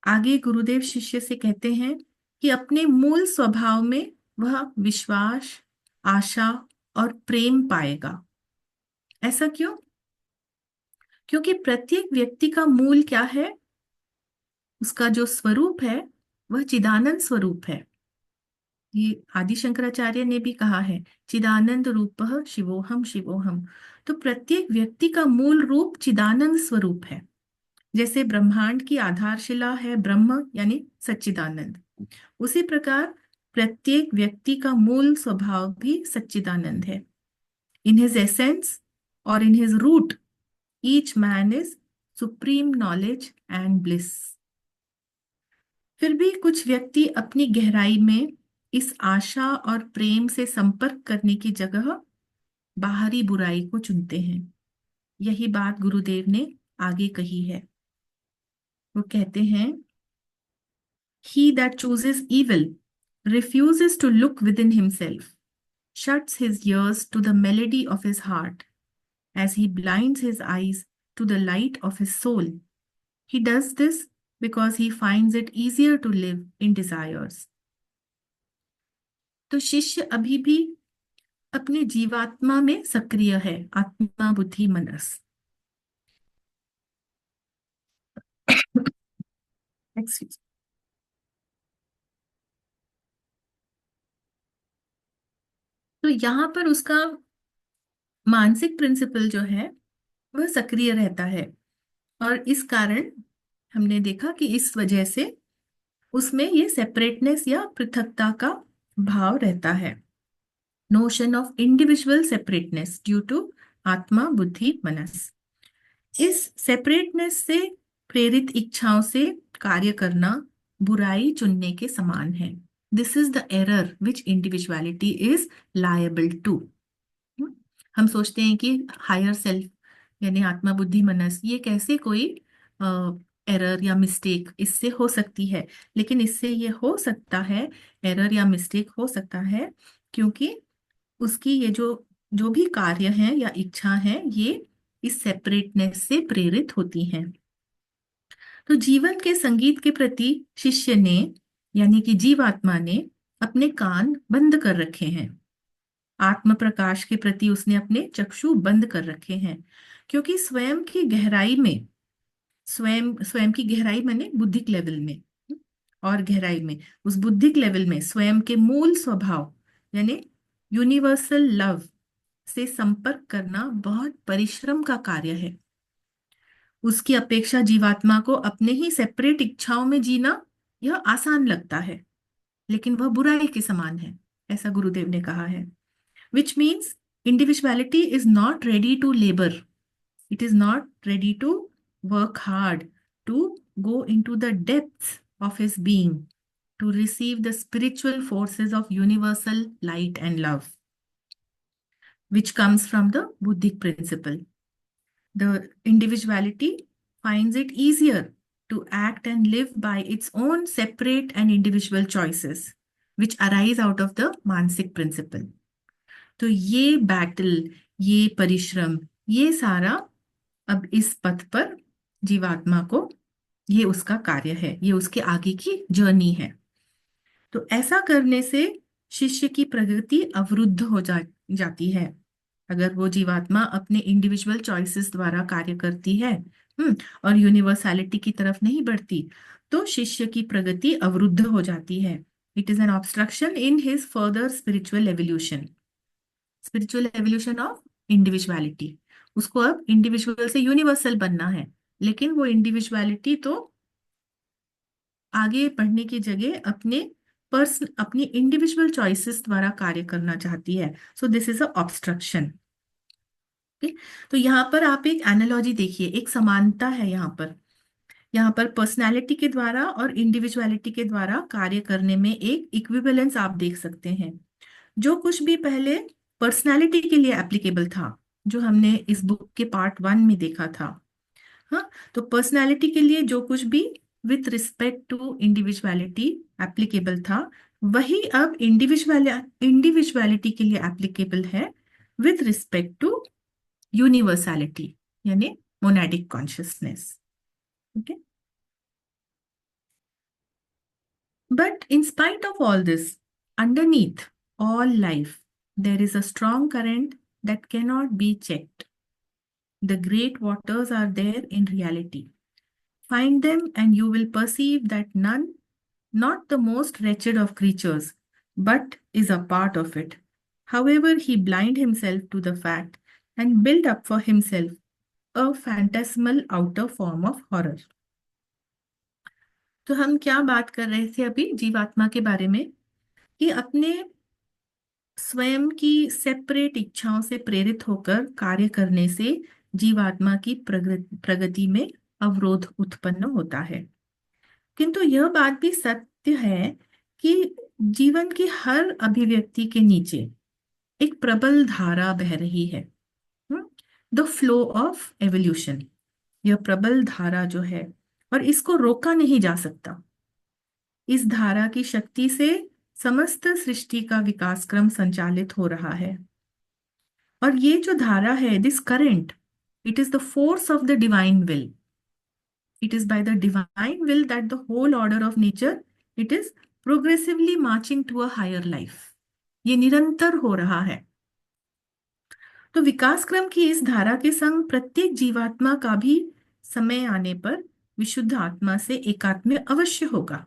आगे गुरुदेव शिष्य से कहते हैं कि अपने मूल स्वभाव में वह विश्वास, आशा और प्रेम पाएगा। ऐसा क्यों? क्योंकि प्रत्येक व्यक्ति का मूल क्या है? उसका जो स्वरूप है वह चिदानंद स्वरूप है। ये आदि शंकराचार्य ने भी कहा है, चिदानंद रूपः शिवोहम शिवोहम। तो प्रत्येक व्यक्ति का मूल रूप चिदानंद स्वरूप है। जैसे ब्रह्मांड की आधारशिला है ब्रह्म यानी सच्चिदानंद, उसी प्रकार प्रत्येक व्यक्ति का मूल स्वभाव भी सच्चिदानंद है। इन हिज एसेंस और in his root each man is supreme knowledge and bliss. फिर भी कुछ व्यक्ति अपनी गहराई में इस आशा और प्रेम से संपर्क करने की जगह बाहरी बुराई को चुनते हैं। यही बात गुरुदेव ने आगे कही है। वो कहते हैं, He that chooses evil refuses to look within himself, shuts his ears to the melody of his heart, as he blinds his eyes to the light of his soul. He does this because he finds it easier to live in desires. तो शिष्य अभी भी अपने जीवात्मा में सक्रिय है, आत्मा बुद्धि मनस। Excuse. तो यहाँ पर उसका मानसिक प्रिंसिपल जो है वह सक्रिय रहता है, और इस कारण हमने देखा कि इस वजह से उसमें ये सेपरेटनेस या पृथकता का भाव रहता है। Notion of individual separateness due to आत्मा बुद्धि मनस। इस सेपरेटनेस से प्रेरित इच्छाओं से कार्य करना बुराई चुनने के समान है। This is the error which individuality is liable to. हम सोचते हैं कि हायर सेल्फ यानी आत्मा बुद्धि मनस, ये कैसे कोई एरर या मिस्टेक इससे हो सकती है, लेकिन इससे ये हो सकता है, एरर या मिस्टेक हो सकता है, क्योंकि उसकी ये जो जो भी कार्य हैं या इच्छा है ये इस सेपरेटनेस से प्रेरित होती हैं। तो जीवन के संगीत के प्रति शिष्य ने यानी कि जीवात्मा ने अपने कान बंद कर रखे हैं, आत्म प्रकाश के प्रति उसने अपने चक्षु बंद कर रखे हैं, क्योंकि स्वयं की गहराई में, स्वयं की गहराई माने बुद्धिक लेवल में, और गहराई में उस बुद्धिक लेवल में स्वयं के मूल स्वभाव यानी यूनिवर्सल लव से संपर्क करना बहुत परिश्रम का कार्य है। उसकी अपेक्षा जीवात्मा को अपने ही सेपरेट इच्छाओं में जीना यह आसान लगता है, लेकिन वह बुराई के समान है, ऐसा गुरुदेव ने कहा है। Which means individuality is not ready to labor. It is not ready to work hard, to go into the depths of his being, to receive the spiritual forces of universal light and love, which comes from the Buddhic principle. The individuality finds it easier to act and live by its own separate and individual choices, which arise out of the Mansik principle. तो ये battle, ये परिश्रम, ये सारा अब इस पथ पर जीवात्मा को, ये उसका कार्य है, ये उसके आगे की जर्नी है। तो ऐसा करने से शिष्य की प्रगति अवरुद्ध हो जाती है। अगर वो जीवात्मा अपने इंडिविजुअल चॉइसेस द्वारा कार्य करती है और यूनिवर्सैलिटी की तरफ नहीं बढ़ती, तो शिष्य की प्रगति अवरुद्ध हो जाती है। It is an obstruction in his further spiritual evolution, spiritual evolution of individuality. उसको अब इंडिविजुअल से यूनिवर्सल बनना है, लेकिन वो इंडिविजुअलिटी तो आगे बढ़ने की जगह अपने पर्सन अपनी इंडिविजुअल चॉइसेस द्वारा कार्य करना चाहती है, so this is a obstruction. तो यहाँ पर आप एक एनालॉजी देखिए, एक समानता है यहाँ पर पर्सनालिटी के द्वारा और इंडिविजुअलिटी के द्वारा कार्य करने में एक इक्विवेलेंस आप देख सकते हैं। जो कुछ भी पहले पर्सनालिटी के लिए एप्लीकेबल था, जो हमने इस बुक के पार्ट 1 में देखा था, हाँ, तो पर्सनालिटी के लिए जो कुछ भी with respect to individuality applicable था, वही अब इंडिविजुअलिटी के लिए एप्लीकेबल है विथ रिस्पेक्ट टू यूनिवर्सैलिटी, यानी monadic consciousness. Okay, but in spite of all this, underneath all life there is a strong current that cannot be checked. The great waters are there in reality. Find them and you will perceive that none, not the most wretched of creatures, but is a part of it. However, he blind himself to the fact and build up for himself a phantasmal outer form of horror. तो हम क्या बात कर रहे थे अभी जीवात्मा के बारे में, कि अपने स्वयं की सेपरेट इच्छाओं से प्रेरित होकर कार्य करने से जीवात्मा की प्रगति में अवरोध उत्पन्न होता है। किंतु यह बात भी सत्य है कि जीवन की हर अभिव्यक्ति के नीचे एक प्रबल धारा बह रही है, द फ्लो ऑफ एवोल्यूशन। यह प्रबल धारा जो है, और इसको रोका नहीं जा सकता। इस धारा की शक्ति से समस्त सृष्टि का विकास क्रम संचालित हो रहा है। और ये जो धारा है, this current, it is the force of the divine will. It is by the divine will that the whole order of nature, it is progressively marching to a higher life. ये निरंतर हो रहा है। तो विकास क्रम की इस धारा के संग प्रत्येक जीवात्मा का भी समय आने पर विशुद्ध आत्मा से एकात्म्य अवश्य होगा।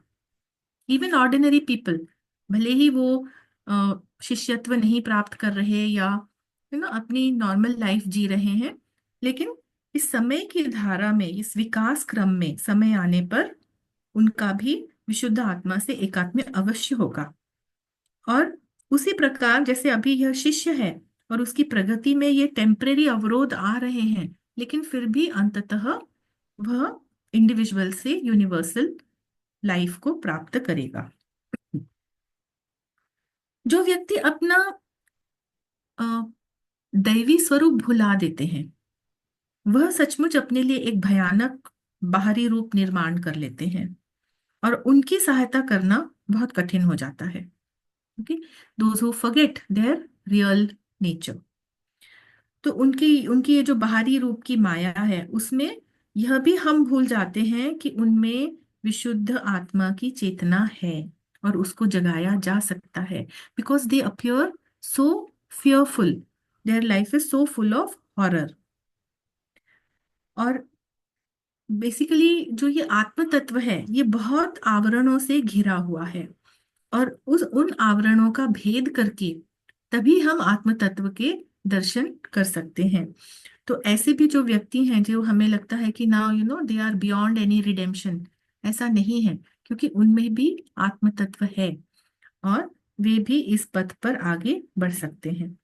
इवन ऑर्डिनरी पीपल, भले ही वो शिष्यत्व नहीं प्राप्त कर रहे या अपनी नॉर्मल लाइफ जी रहे हैं, लेकिन इस समय की धारा में, इस विकास क्रम में समय आने पर उनका भी विशुद्ध आत्मा से एकात्म्य अवश्य होगा। और उसी प्रकार जैसे अभी यह शिष्य है और उसकी प्रगति में ये टेम्परेरी अवरोध आ रहे हैं, लेकिन फिर भी अंततः वह इंडिविजुअल से यूनिवर्सल लाइफ को प्राप्त करेगा। जो व्यक्ति अपना दैवी स्वरूप भुला देते हैं, वह सचमुच अपने लिए एक भयानक बाहरी रूप निर्माण कर लेते हैं और उनकी सहायता करना बहुत कठिन हो जाता है। Okay, those who forget there real nature. तो उनकी उनकी ये जो बाहरी रूप की माया है, उसमें यह भी हम भूल जाते हैं कि उनमें विशुद्ध आत्मा की चेतना है और उसको जगाया जा सकता है, because they appear so fearful, their life is so full of horror. और बेसिकली जो ये आत्म तत्व है, ये बहुत आवरणों से घिरा हुआ है, और उन आवरणों का भेद करके तभी हम आत्म तत्व के दर्शन कर सकते हैं। तो ऐसे भी जो व्यक्ति हैं जो हमें लगता है कि now they are beyond any redemption, ऐसा नहीं है, क्योंकि उनमें भी आत्म तत्व है और वे भी इस पथ पर आगे बढ़ सकते हैं।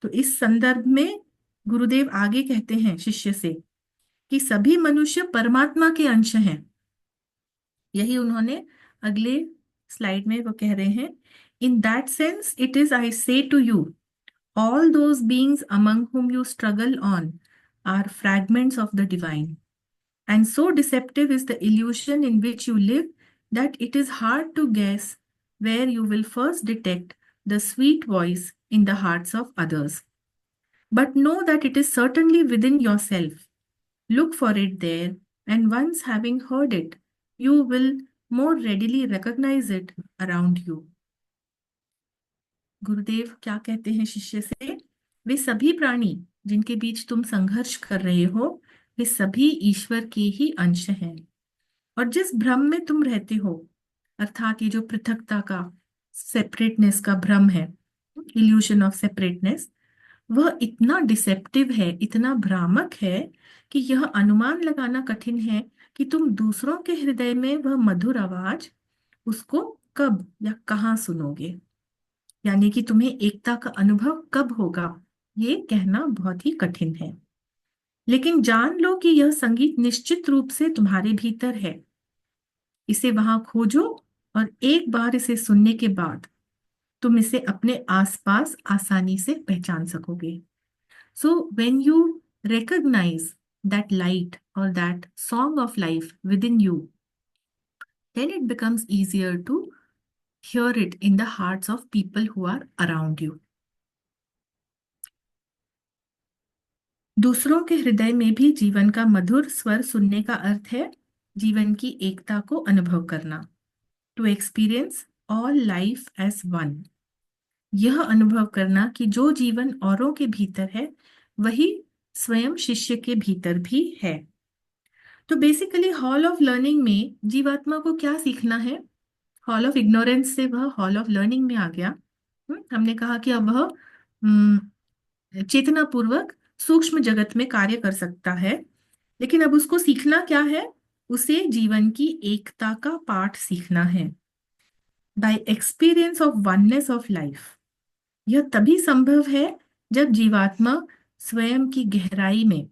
तो इस संदर्भ में गुरुदेव आगे कहते हैं शिष्य से कि सभी मनुष्य परमात्मा के अंश हैं। यही उन्होंने अगले स्लाइड में वो कह रहे हैं, in that sense it is I say to you, all those beings among whom you struggle on are fragments of the divine, and so deceptive is the illusion in which you live that it is hard to guess where you will first detect the sweet voice in the hearts of others. But know that it is certainly within yourself. Look for it there, and once having heard it, you will more readily recognize it around you. गुरुदेव क्या कहते हैं शिष्य से, वे सभी प्राणी जिनके बीच तुम संघर्ष कर रहे हो, वे सभी ईश्वर के ही अंश हैं। और जिस भ्रम में तुम रहते हो, अर्थात ये जो पृथकता का, सेपरेटनेस का भ्रम है, इल्यूशन ऑफ सेपरेटनेस, वह इतना डिसेप्टिव है, इतना भ्रामक है कि यह अनुमान लगाना कठिन है कि तुम दूसरों के हृदय में वह मधुर आवाज उसको कब या कहाँ सुनोगे, यानी कि तुम्हें एकता का अनुभव कब होगा, ये कहना बहुत ही कठिन है। लेकिन जान लो कि यह संगीत निश्चित रूप से तुम्हारे भीतर है। इसे वहां खोजो और एक बार इसे सुनने के बाद तुम इसे अपने आसपास आसानी से पहचान सकोगे। So when you recognize that light or that song of life within you, then it becomes easier to hear it in the hearts of people who are around you. दूसरों के हृदय में भी जीवन का मधुर स्वर सुनने का अर्थ है जीवन की एकता को अनुभव करना। To experience all life as one, यह अनुभव करना कि जो जीवन औरों के भीतर है वही स्वयं शिष्य के भीतर भी है। तो बेसिकली हॉल ऑफ लर्निंग में जीवात्मा को क्या सीखना है? हॉल ऑफ इग्नोरेंस से वह हॉल ऑफ लर्निंग में आ गया। हमने कहा कि अब वह चेतना पूर्वक सूक्ष्म जगत में कार्य कर सकता है, लेकिन अब उसको सीखना क्या है? उसे जीवन की एकता का पाठ सीखना है। Bye experience of oneness of life, यह तभी संभव है जब जीवात्मा स्वयं की गहराई में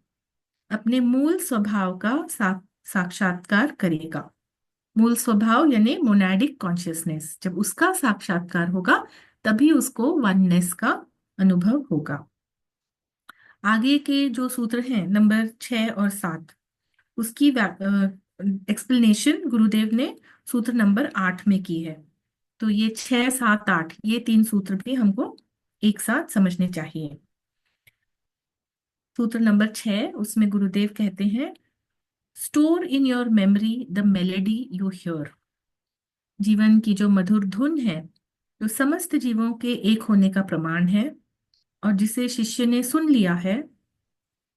अपने मूल स्वभाव का साक्षात्कार करेगा। मूल स्वभाव यानी मोनाडिक कॉन्शियसनेस, जब उसका साक्षात्कार होगा तभी उसको वननेस का अनुभव होगा। आगे के जो सूत्र हैं नंबर 6 और 7, उसकी एक्सप्लेनेशन गुरुदेव ने सूत्र नंबर 8 में की है। तो ये 6, 7, 8 ये 3 सूत्र भी हमको एक साथ समझने चाहिए। सूत्र नंबर 6, उसमें गुरुदेव कहते हैं, store in your memory the melody you here. जीवन की जो मधुर धुन है जो समस्त जीवों के एक होने का प्रमाण है और जिसे शिष्य ने सुन लिया है,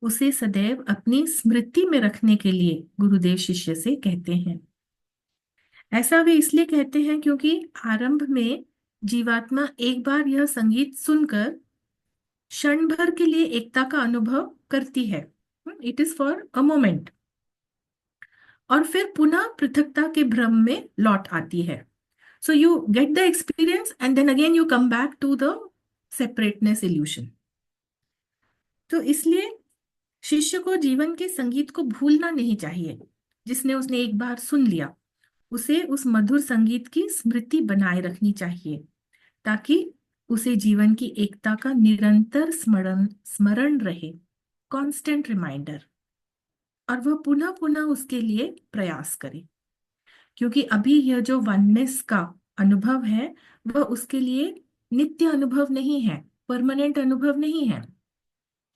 उसे सदैव अपनी स्मृति में रखने के लिए गुरुदेव शिष्य से कहते हैं। ऐसा वे इसलिए कहते हैं क्योंकि आरंभ में जीवात्मा एक बार यह संगीत सुनकर क्षण भर के लिए एकता का अनुभव करती है। It is for a moment, और फिर पुनः पृथकता के भ्रम में लौट आती है। So you get the experience and then again you come back to the separateness illusion. तो इसलिए शिष्य को जीवन के संगीत को भूलना नहीं चाहिए। जिसने उसने एक बार सुन लिया उसे उस मधुर संगीत की स्मृति बनाए रखनी चाहिए, ताकि उसे जीवन की एकता का निरंतर स्मरण स्मरण रहे, कांस्टेंट रिमाइंडर, और वह पुनः पुनः उसके लिए प्रयास करे। क्योंकि अभी यह जो वननेस का अनुभव है वह उसके लिए नित्य अनुभव नहीं है, परमानेंट अनुभव नहीं है।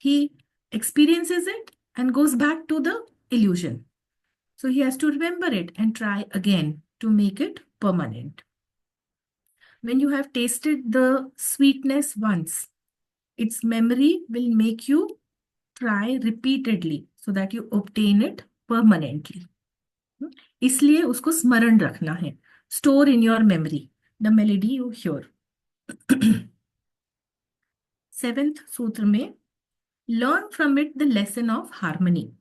He experiences it and goes back to the illusion. So he has to remember it and try again to make it permanent. When you have tasted the sweetness once, its memory will make you try repeatedly so that you obtain it permanently. इसलिए उसको स्मरण रखना है। Store in your memory the melody you hear. 7th सूत्र में learn from it the lesson of harmony.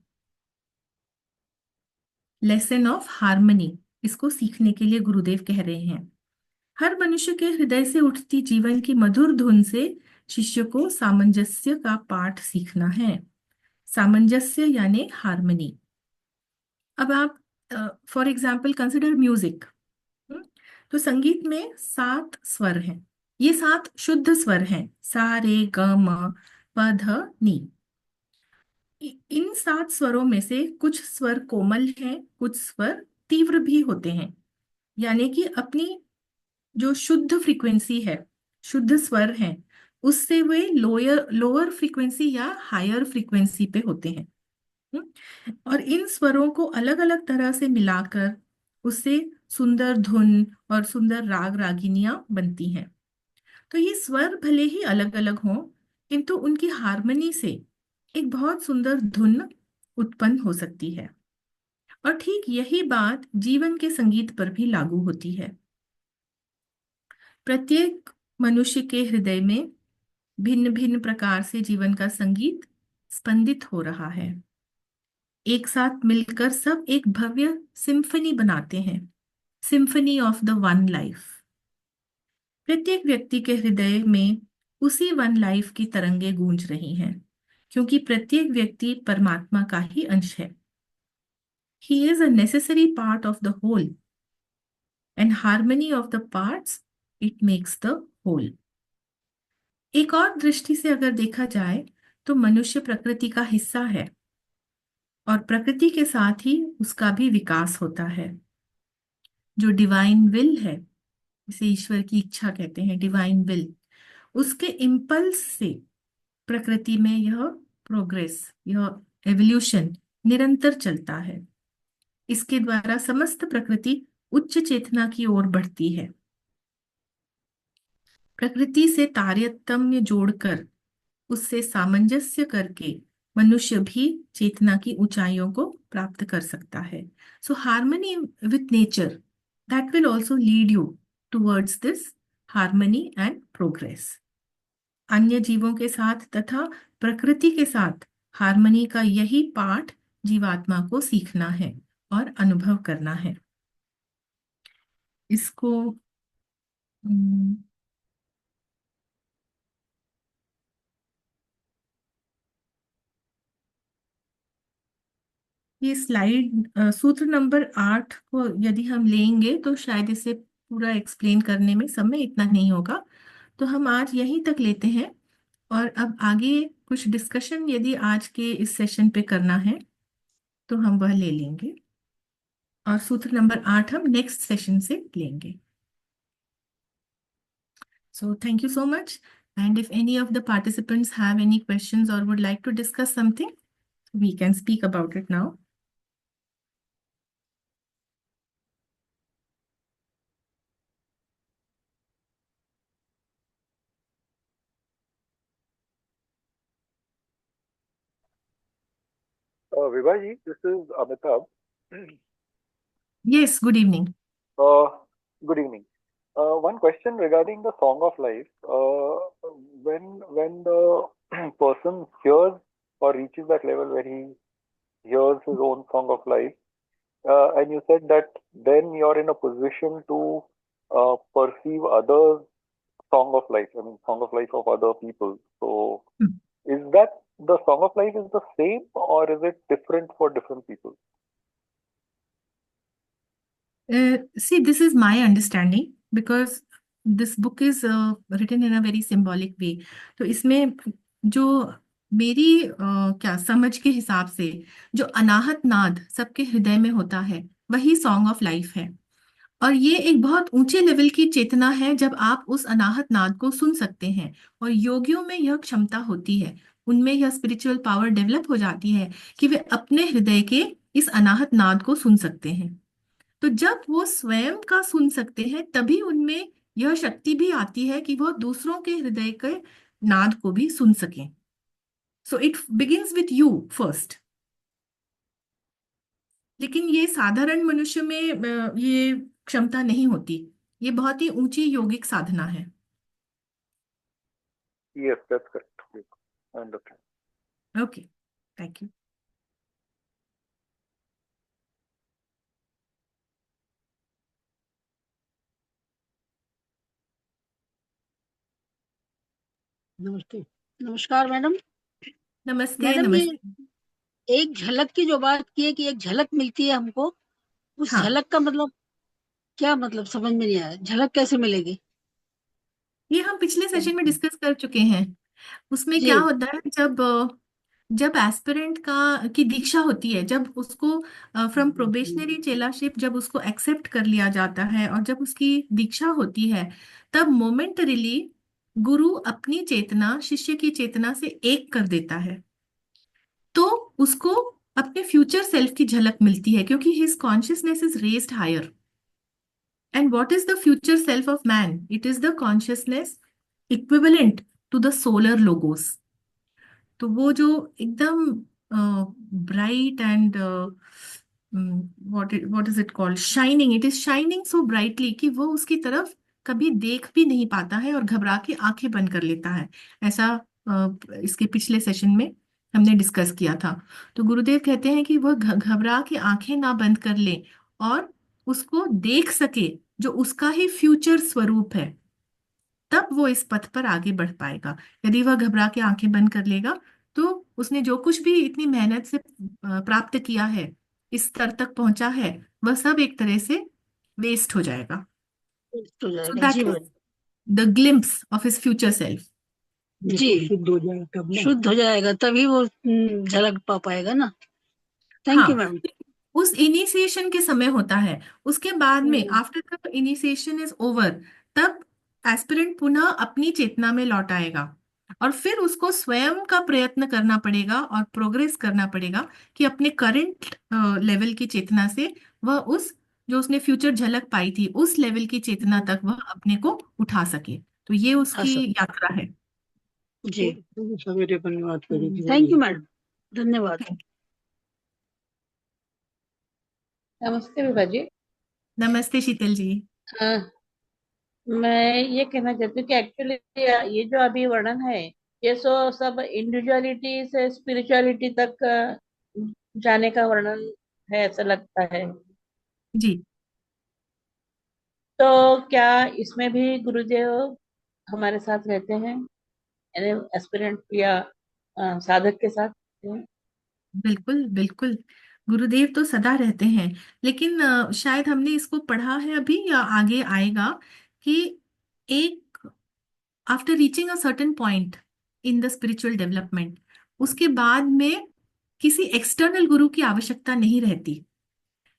Lesson of harmony, इसको सीखने के लिए गुरुदेव कह रहे हैं, हर मनुष्य के हृदय से उठती जीवन की मधुर धुन से शिष्य को सामंजस्य का पाठ सीखना है। सामंजस्य यानी हार्मनी। अब आप फॉर एग्जाम्पल कंसिडर म्यूजिक। तो संगीत में 7 स्वर हैं। ये 7 शुद्ध स्वर हैं, सा रे ग म प ध नी। इन 7 स्वरों में से कुछ स्वर कोमल हैं, कुछ स्वर तीव्र भी होते हैं, यानी कि अपनी जो शुद्ध फ्रीक्वेंसी है, शुद्ध स्वर हैं, उससे वे लोअर फ्रीक्वेंसी या हायर फ्रीक्वेंसी पे होते हैं। और इन स्वरों को अलग अलग तरह से मिलाकर उससे सुंदर धुन और सुंदर राग रागिनियां बनती हैं। तो ये स्वर भले ही अलग अलग हों, किंतु उनकी हार्मनी से एक बहुत सुंदर धुन उत्पन्न हो सकती है। और ठीक यही बात जीवन के संगीत पर भी लागू होती है। प्रत्येक मनुष्य के हृदय में भिन्न भिन्न प्रकार से जीवन का संगीत स्पंदित हो रहा है। एक साथ मिलकर सब एक भव्य सिम्फनी बनाते हैं, symphony of the one life. प्रत्येक व्यक्ति के हृदय में उसी वन लाइफ की तरंगे गूंज रही हैं, क्योंकि प्रत्येक व्यक्ति परमात्मा का ही अंश है। He is a necessary part of the whole, and harmony of the parts it makes the whole. एक और दृष्टि से अगर देखा जाए तो मनुष्य प्रकृति का हिस्सा है, और प्रकृति के साथ ही उसका भी विकास होता है। जो डिवाइन विल है, इसे ईश्वर की इच्छा कहते हैं, डिवाइन विल, उसके इम्पल्स से प्रकृति में यह प्रोग्रेस, यह एवोल्यूशन निरंतर चलता है। इसके द्वारा समस्त प्रकृति उच्च चेतना की ओर बढ़ती है। प्रकृति से तारतम्य जोड़कर, उससे सामंजस्य करके मनुष्य भी चेतना की ऊंचाइयों को प्राप्त कर सकता है। So harmony with nature, that will also lead you towards this harmony and progress. अन्य जीवों के साथ तथा प्रकृति के साथ हार्मनी का यही पाठ जीवात्मा को सीखना है और अनुभव करना है। इसको हम्म, ये स्लाइड सूत्र नंबर 8 को यदि हम लेंगे तो शायद इसे पूरा एक्सप्लेन करने में समय इतना नहीं होगा, तो हम आज यहीं तक लेते हैं। और अब आगे कुछ डिस्कशन यदि आज के इस सेशन पे करना है तो हम वह ले लेंगे, और सूत्र नंबर 8 हम नेक्स्ट सेशन से लेंगे। So thank you so much. And if any of the participants have any questions or would like to discuss something, we can speak about it now. Vibhaji, this is Amitabh. Yes, good evening. Uh, Good evening. One question regarding the Song of Life. When the person hears or reaches that level where he hears his own Song of Life, and you said that then you're in a position to perceive other Song of Life, I mean Song of Life of other people. So is that the Song of Life is the same or is it different for different people? See, this is my understanding because this book is written in a very symbolic way. तो इसमें जो मेरी क्या समझ के हिसाब से जो अनाहत नाद सबके हृदय में होता है वही सॉन्ग ऑफ लाइफ है। और ये एक बहुत ऊंचे लेवल की चेतना है जब आप उस अनाहत नाद को सुन सकते हैं, और योगियों में यह क्षमता होती है, उनमें यह स्पिरिचुअल पावर डेवलप हो जाती है कि वे अपने हृदय के इस अनाहत नाद को सुन सकते हैं। तो जब वो स्वयं का सुन सकते हैं तभी उनमें यह शक्ति भी आती है कि वो दूसरों के हृदय के नाद को भी सुन सकें। So it begins with you first. लेकिन ये साधारण मनुष्य में ये क्षमता नहीं होती, ये बहुत ही ऊंची योगिक साधना है। Yes, that's correct. I understand. Okay, thank you. नमस्ते। नमस्कार मैडम। नमस्ते मैडम ये नमस्ते। एक झलक की जो बात की है कि एक झलक मिलती है हमको, उस हाँ, झलक का मतलब क्या, मतलब समझ में नहीं आया, झलक कैसे मिलेगी? ये हम पिछले सेशन में डिस्कस कर चुके हैं। उसमें क्या जी। होता है, जब एस्पिरेंट की दीक्षा होती है, जब उसको फ्रॉम प्रोबेशनरी चेलाशिप जब उसको एक्सेप्ट कर लिया जाता है और जब उसकी दीक्षा होती है, तब मोमेंटरीली गुरु अपनी चेतना शिष्य की चेतना से एक कर देता है। तो उसको अपने फ्यूचर सेल्फ की झलक मिलती है, क्योंकि his consciousness is raised higher. And what is the future self of man? It is the consciousness equivalent to the solar logos. तो वो जो एकदम bright and what is it called, shining, it is shining so brightly कि वो उसकी तरफ कभी देख भी नहीं पाता है और घबरा के आंखें बंद कर लेता है। ऐसा इसके पिछले सेशन में हमने डिस्कस किया था। तो गुरुदेव कहते हैं कि वह घबरा के आंखें ना बंद कर ले और उसको देख सके जो उसका ही फ्यूचर स्वरूप है। तब वो इस पथ पर आगे बढ़ पाएगा। यदि वह घबरा के आंखें बंद कर लेगा तो उसने जो कुछ भी इतनी मेहनत से प्राप्त किया है, इस स्तर तक पहुंचा है, वह सब एक तरह से वेस्ट हो जाएगा। हो सो जाएगा। जी that is ma'am. The glimpse of his future self. जी, शुद्ध हो जाएगा तब ना, शुद्ध हो जाएगा तभी वो झलक पा पाएगा ना। थैंक यू हाँ, मैम। उस इनिशिएशन के समय होता है, उसके बाद में hmm, after the initiation is over, तब एस्पिरेंट पुनः अपनी चेतना में लौट आएगा और फिर उसको स्वयं का प्रयत्न करना पड़ेगा और प्रोग्रेस करना पड़ेगा कि अपने करंट लेवल की चेतना से वह उस जो उसने फ्यूचर झलक पाई थी उस लेवल की चेतना तक वह अपने को उठा सके। तो ये हाँ उसकी सर। यात्रा है। जी, सवेरे अपन बात करेंगे। थैंक यू मैडम, धन्यवाद। नमस्ते विभा जी। नमस्ते शीतल जी। अ, मैं ये कहना चाहती हूँ कि एक्चुअली ये जो अभी वर्णन है, ये सब इंडिविजुअलिटी से स्पिरिचुअलिटी तक जाने का वर्णन है, ऐसा लगता है। जी, तो क्या इसमें भी गुरुदेव हमारे साथ रहते हैं, यानी एस्पिरेंट या साधक के साथ हैं? बिल्कुल बिल्कुल, गुरुदेव तो सदा रहते हैं। लेकिन शायद हमने इसको पढ़ा है अभी या आगे आएगा कि एक after reaching a certain point in the spiritual development, उसके बाद में किसी एक्सटर्नल गुरु की आवश्यकता नहीं रहती,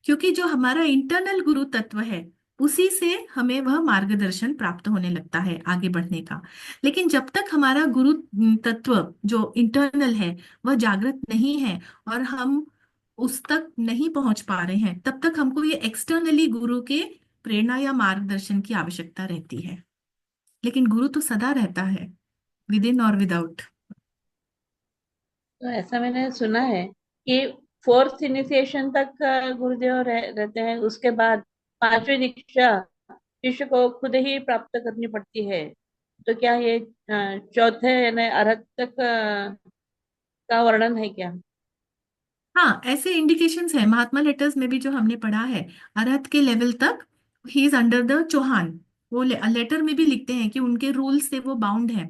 क्योंकि जो हमारा इंटरनल गुरु तत्व है उसी से हमें वह मार्गदर्शन प्राप्त होने लगता है आगे बढ़ने का। लेकिन जब तक हमारा गुरु तत्व जो इंटरनल है वह जागृत नहीं है और हम उस तक नहीं पहुंच पा रहे हैं, तब तक हमको ये एक्सटर्नली गुरु के प्रेरणा या मार्गदर्शन की आवश्यकता रहती है। लेकिन गुरु तो सदा रहता है, विद इन और विदाउट। तो ऐसा मैंने सुना है कि फोर्थ इनिशिएशन तक गुरुदेव रहते हैं, उसके बाद पांचवी दीक्षा शिष्य को खुद ही प्राप्त करनी पड़ती है। तो क्या ये चौथे यानी अरहत तक का वर्णन है क्या? हाँ, ऐसे इंडिकेशंस है महात्मा लेटर्स में भी जो हमने पढ़ा है। अरहत के लेवल तक he is under the Chohan, वो लेटर में भी लिखते हैं कि उनके रूल से वो बाउंड है।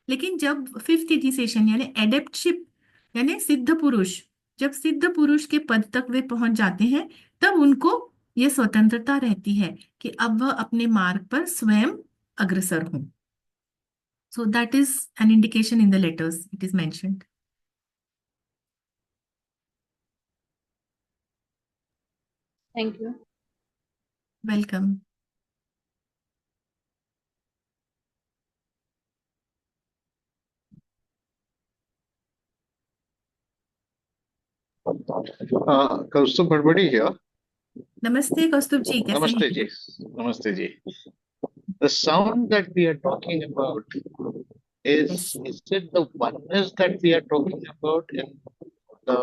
लेकिन जब फिफ्थ इनिशिएशन यानी एडेप्टशिप यानी सिद्ध पुरुष, जब सिद्ध पुरुष के पद तक वे पहुंच जाते हैं, तब उनको ये स्वतंत्रता रहती है कि अब वह अपने मार्ग पर स्वयं अग्रसर हों। So that is an indication in the letters it is mentioned. Thank you. Welcome. Kaustubh गड़बड़ी here. नमस्ते कौस्तुभ जी, कैसे Namaste हैं? ji. Namaste ji. The sound that we are talking about Yes. is it the oneness that we are talking about in the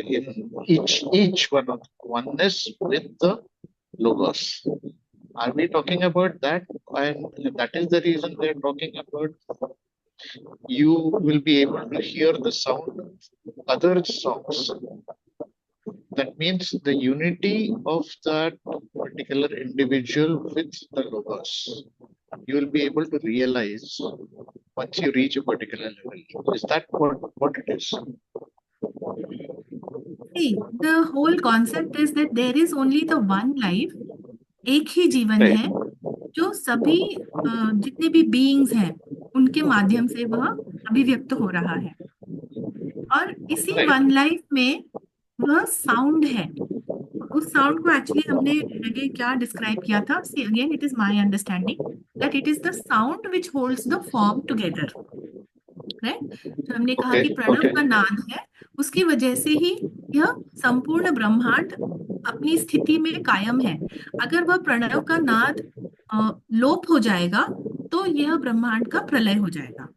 in each one of oneness with the logos? Are we talking about that? And that is the reason we are talking about. You will be able to hear the sound of other songs. That means the unity of that particular individual with the logos. You will be able to realize once you reach a particular level. Is that what it is? See, the whole concept is that there is only the one life, एक ही जीवन Right. है जो सभी जितने भी beings हैं उनके माध्यम से वह अभिव्यक्त हो रहा है। और इसी Right. वन लाइफ में वह साउंड है। उस साउंड को एक्चुअली हमने आगे क्या डिस्क्राइब किया था, see again it is my understanding that it is the sound which holds the form together. Right, तो हमने कहा कि Okay. प्रणव Okay. का नाद है, उसकी वजह से ही यह संपूर्ण ब्रह्मांड अपनी स्थिति में कायम है। अगर वह प्रणव का नाद लोप हो जाएगा तो यह ब्रह्मांड का प्रलय हो जाएगा।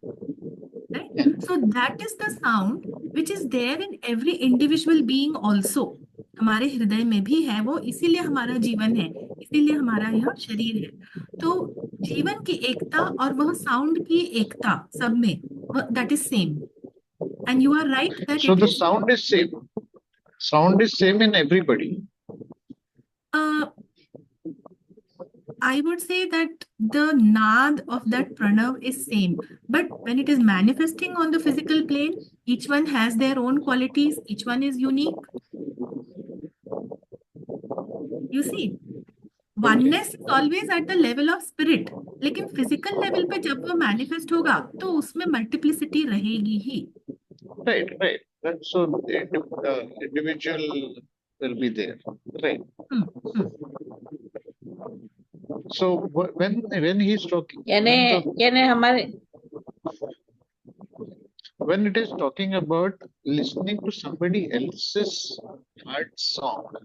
Right, so that is the sound which is there in every individual being also. हमारे हृदय में भी है वो, इसीलिए हमारा जीवन है, इसीलिए हमारा यह शरीर है। तो जीवन की एकता और वह साउंड की एकता सब में, that is same. And you are right that So it the is sound is same. Sound is same in everybody. I would say that the nad of that pranav is same, but when it is manifesting on the physical plane, each one has their own qualities, each one is unique. You see, oneness is always at the level of spirit, लेकिन physical level पे जब वो manifest होगा तो उसमें multiplicity रहेगी ही. Right, right. So individual will be there. Right. So when he's talking, यानी हमारे when it is talking about listening to somebody else's heart song,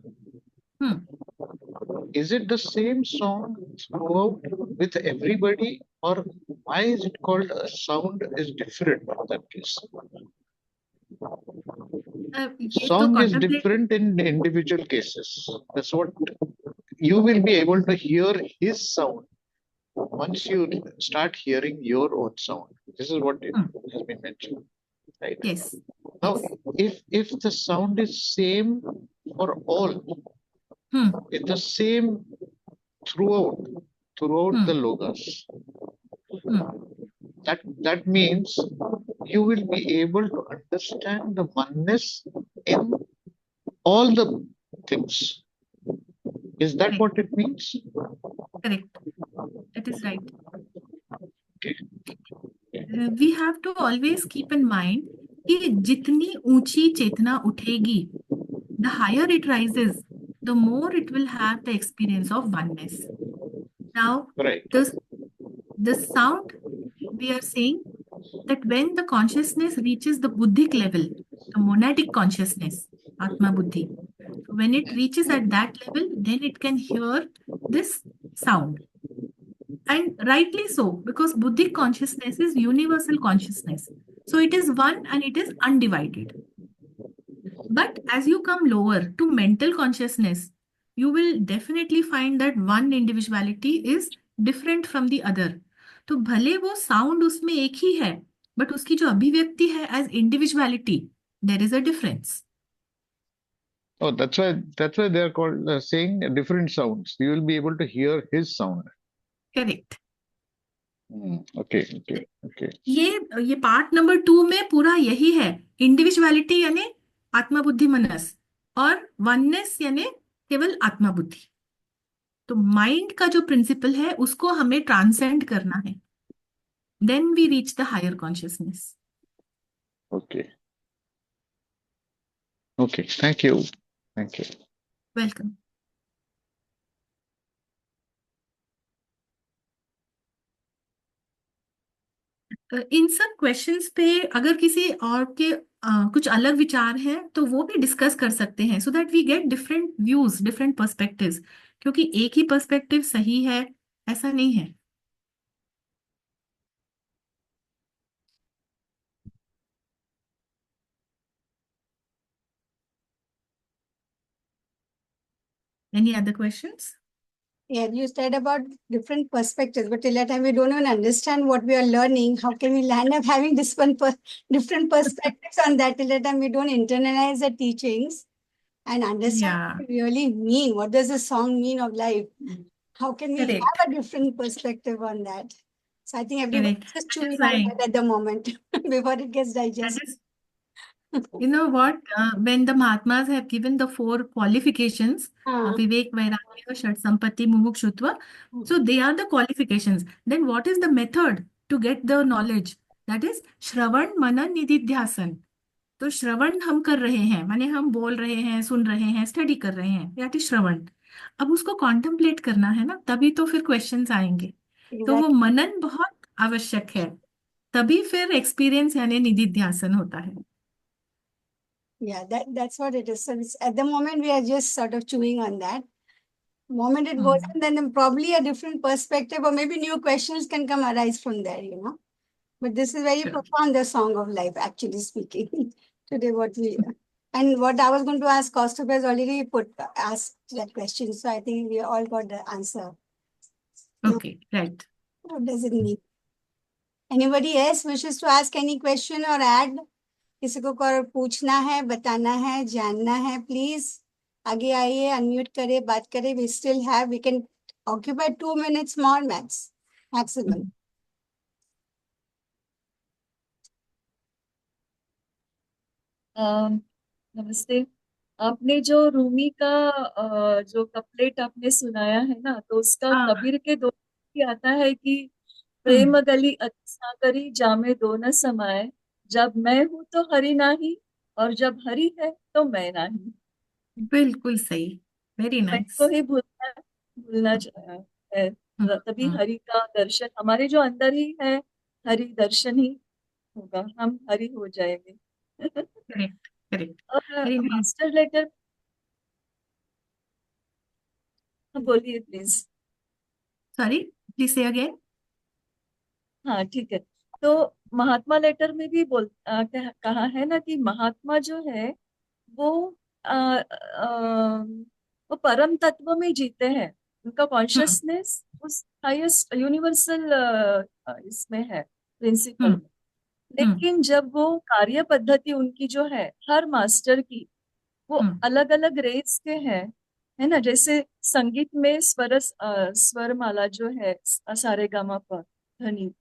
is it the same song throughout with everybody, or why is it called a sound is different in that case? ये तो Song is contemplate different in individual cases. That's what you will be able to hear his sound once you start hearing your own sound. This is what it has been mentioned, right? Yes. Now, if the sound is same for all, it's the same throughout the logos, that means you will be able to understand the oneness in all the things. Is that what it means? Correct. That is right. Okay. We have to always keep in mind कि जितनी ऊंची चेतना उठेगी, the higher it rises, the more it will have the experience of oneness. Now, Right. the sound, we are saying that when the consciousness reaches the buddhic level, the monadic consciousness, Atma Buddhi, when it reaches at that level, then it can hear this sound. And rightly so, because buddhic consciousness is universal consciousness. So it is one and it is undivided. But as you come lower to mental consciousness, you will definitely find that one individuality is different from the other. तो भले वो sound उसमें एक ही है, but उसकी जो अभिव्यक्ति है as individuality, there is a difference. Oh, that's why they are called saying different sounds. You will be able to hear his sound. Correct. Okay. ये पार्ट नंबर 2 में पूरा यही है. इंडिविजुअलिटी यानी आत्मा बुद्धि मनस और वननेस यानी केवल आत्मा बुद्धि. तो माइंड का जो प्रिंसिपल है उसको हमें ट्रांसेंड करना है. Then we reach the higher consciousness. Okay. Thank you. Welcome. इन सब क्वेश्चंस पे अगर किसी और के कुछ अलग विचार हैं तो वो भी डिस्कस कर सकते हैं, so that we get different views, different perspectives, क्योंकि एक ही पर्सपेक्टिव सही है ऐसा नहीं है. Any other questions? Yeah, you said about different perspectives, but till that time we don't even understand what we are learning. How can we land up having different perspectives on that? Till that time we don't internalize the teachings and understand what they really mean. What does the song mean of life? How can we have a different perspective on that? So I think everyone is just chewing on that at the moment before it gets digested. You know what? When the Mahatmas have given the 4 qualifications, Vivek, Vairagya, Shat Sampatti, Mumukshutva, so they are the qualifications. Then what is the method to get the knowledge? That is Shravan, Manan, Nididhyasan. तो श्रवण हम कर रहे हैं, माने हम बोल रहे हैं, सुन रहे हैं, स्टडी कर रहे हैं, दैट इज श्रवण. अब उसको कॉन्टेम्पलेट करना है ना, तभी तो फिर क्वेश्चंस आएंगे. तो वो मनन बहुत आवश्यक है, तभी फिर एक्सपीरियंस यानी निधिध्यासन होता है. Yeah, that's what it is. So at the moment, we are just sort of chewing on that. The moment it goes on, then probably a different perspective or maybe new questions can arise from there, But this is very profound, the song of life, actually speaking. Today, what I was going to ask, Kaustubh has already asked that question. So I think we all got the answer. Okay, right. What does it mean? Anybody else wishes to ask any question or add? किसी को पूछना है, बताना है, जानना है, please आगे आइए, अनम्यूट करें, बात करें. We can Occupy 2 minutes more maximum. नमस्ते। आपने जो रूमी का जो कपलेट आपने सुनाया है ना, तो उसका हाँ। कबीर के दो भी आता है कि हम्म, प्रेम गली अच्छा करी जामे दो न समाए, जब मैं हूं तो हरि नाही और जब हरि है तो मैं नहीं। बिल्कुल सही, वेरी मैं नाइस। को ही भूलना है, तभी हरि का दर्शन हमारे जो अंदर ही है, हरि दर्शन ही होगा, हम हरि हो जाएंगे। करेक्ट करेक्ट, और वेरी नाइस। मास्टर लेटर, बोलिए प्लीज। सॉरी, प्लीज से अगेन। हाँ ठीक है। तो महात्मा लेटर में भी कहा है ना कि महात्मा जो है वो आ, आ, वो परम तत्व में जीते हैं। उनका हम्म कॉन्शियसनेस उस हाईएस्ट यूनिवर्सल इसमें है, प्रिंसिपल हम्म में। हम्म लेकिन जब वो कार्य पद्धति उनकी जो है हर मास्टर की, वो हम्म अलग अलग रेस के हैं, है ना। जैसे संगीत में स्वर माला जो है सारेगामा पर ध्वनि,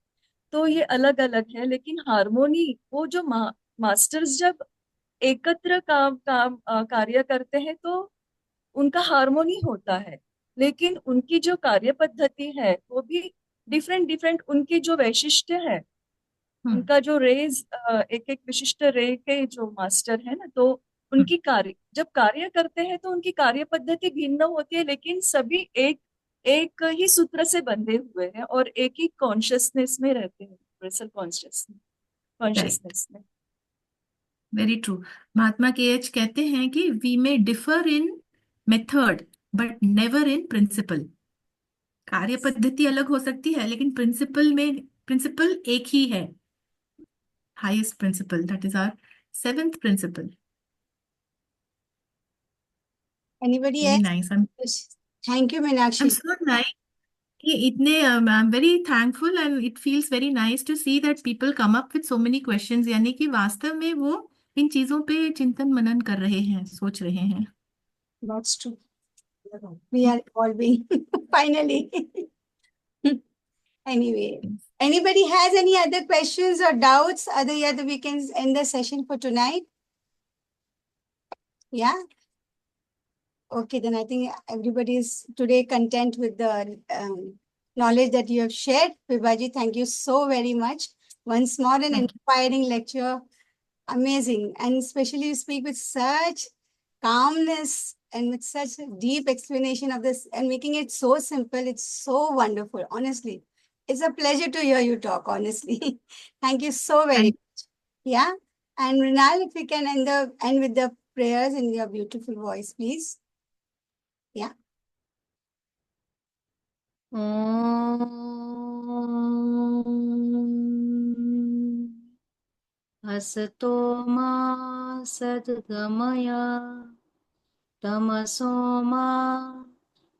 तो ये अलग अलग है। लेकिन हारमोनी वो जो मास्टर्स जब एकत्र कार्य करते हैं तो उनका हारमोनी होता है। लेकिन उनकी जो कार्य पद्धति है वो भी डिफरेंट डिफरेंट, उनकी जो वैशिष्ट्य है, हम्म, उनका जो रेज, एक एक विशिष्ट रे के जो मास्टर है ना, तो उनकी कार्य जब कार्य करते हैं तो उनकी कार्य पद्धति भिन्न होती है, लेकिन सभी एक एक ही सूत्र से बंधे हुए हैं और एक ही कॉन्शियसनेस में रहते हैं, यूनिवर्सल कॉन्शियसनेस करेक्ट, कॉन्शियसनेस में। Very true. महात्मा के एच कहते हैं कि we may differ in method but never in principle. कार्य पद्धति अलग हो सकती है लेकिन प्रिंसिपल एक ही है। Highest principle, that is our seventh principle. Anybody very else? Nice. Thank you, I'm Meenakshi. so nice कि इतने I'm very thankful and it feels very nice to see that people come up with so many questions, यानी कि वास्तव में वो इन चीजों पे चिंतन मनन कर रहे हैं, सोच रहे हैं। That's true. We are evolving finally. Anyway, anybody has any other questions or doubts? Other we can end the session for tonight. Yeah. Okay, then I think everybody is today content with the knowledge that you have shared. Vibhaji, thank you so very much. Once more, an Thank you. inspiring lecture. Amazing. And especially you speak with such calmness and with such deep explanation of this and making it so simple. It's so wonderful, honestly. It's a pleasure to hear you talk, honestly. Thank you so very Thank much. Yeah. And Rinal, if we can end with the prayers in your beautiful voice, please. Yeah. असतो मा सद्गमय तमसो मा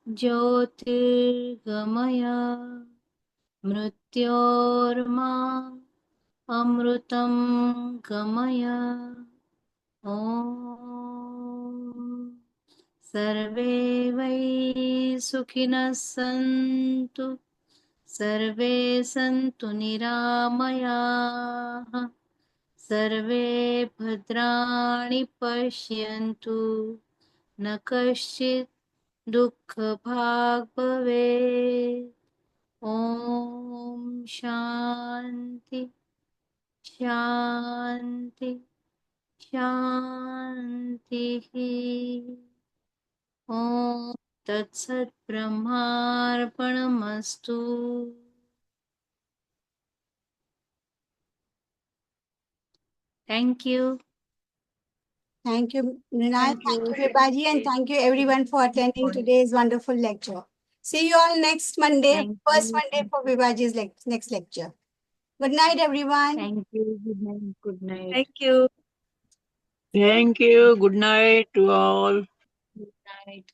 ज्योतिर्गमय मृत्योर्मा अमृतं गमय। ॐ सर्वे वै सुखिनः सन्तु, सर्वे सन्तु निरामयाः, सर्वे भद्राणि पश्यन्तु, न कश्चित् दुःखभाग् भवेत्। ॐ शान्ति शान्ति शान्तिः। ॐ तत्सत् ब्रह्मार्पणमस्तु। Thank you. Thank you, Rinal. Thank Thank you. you, Vibhaji. And thank you, everyone, for attending today's wonderful lecture. See you all next Monday, Thank first you. Monday for Vibhaji's next lecture. Good night, everyone. Thank you. Good night. Good night. Thank you. Thank you. Good night to all. Good night.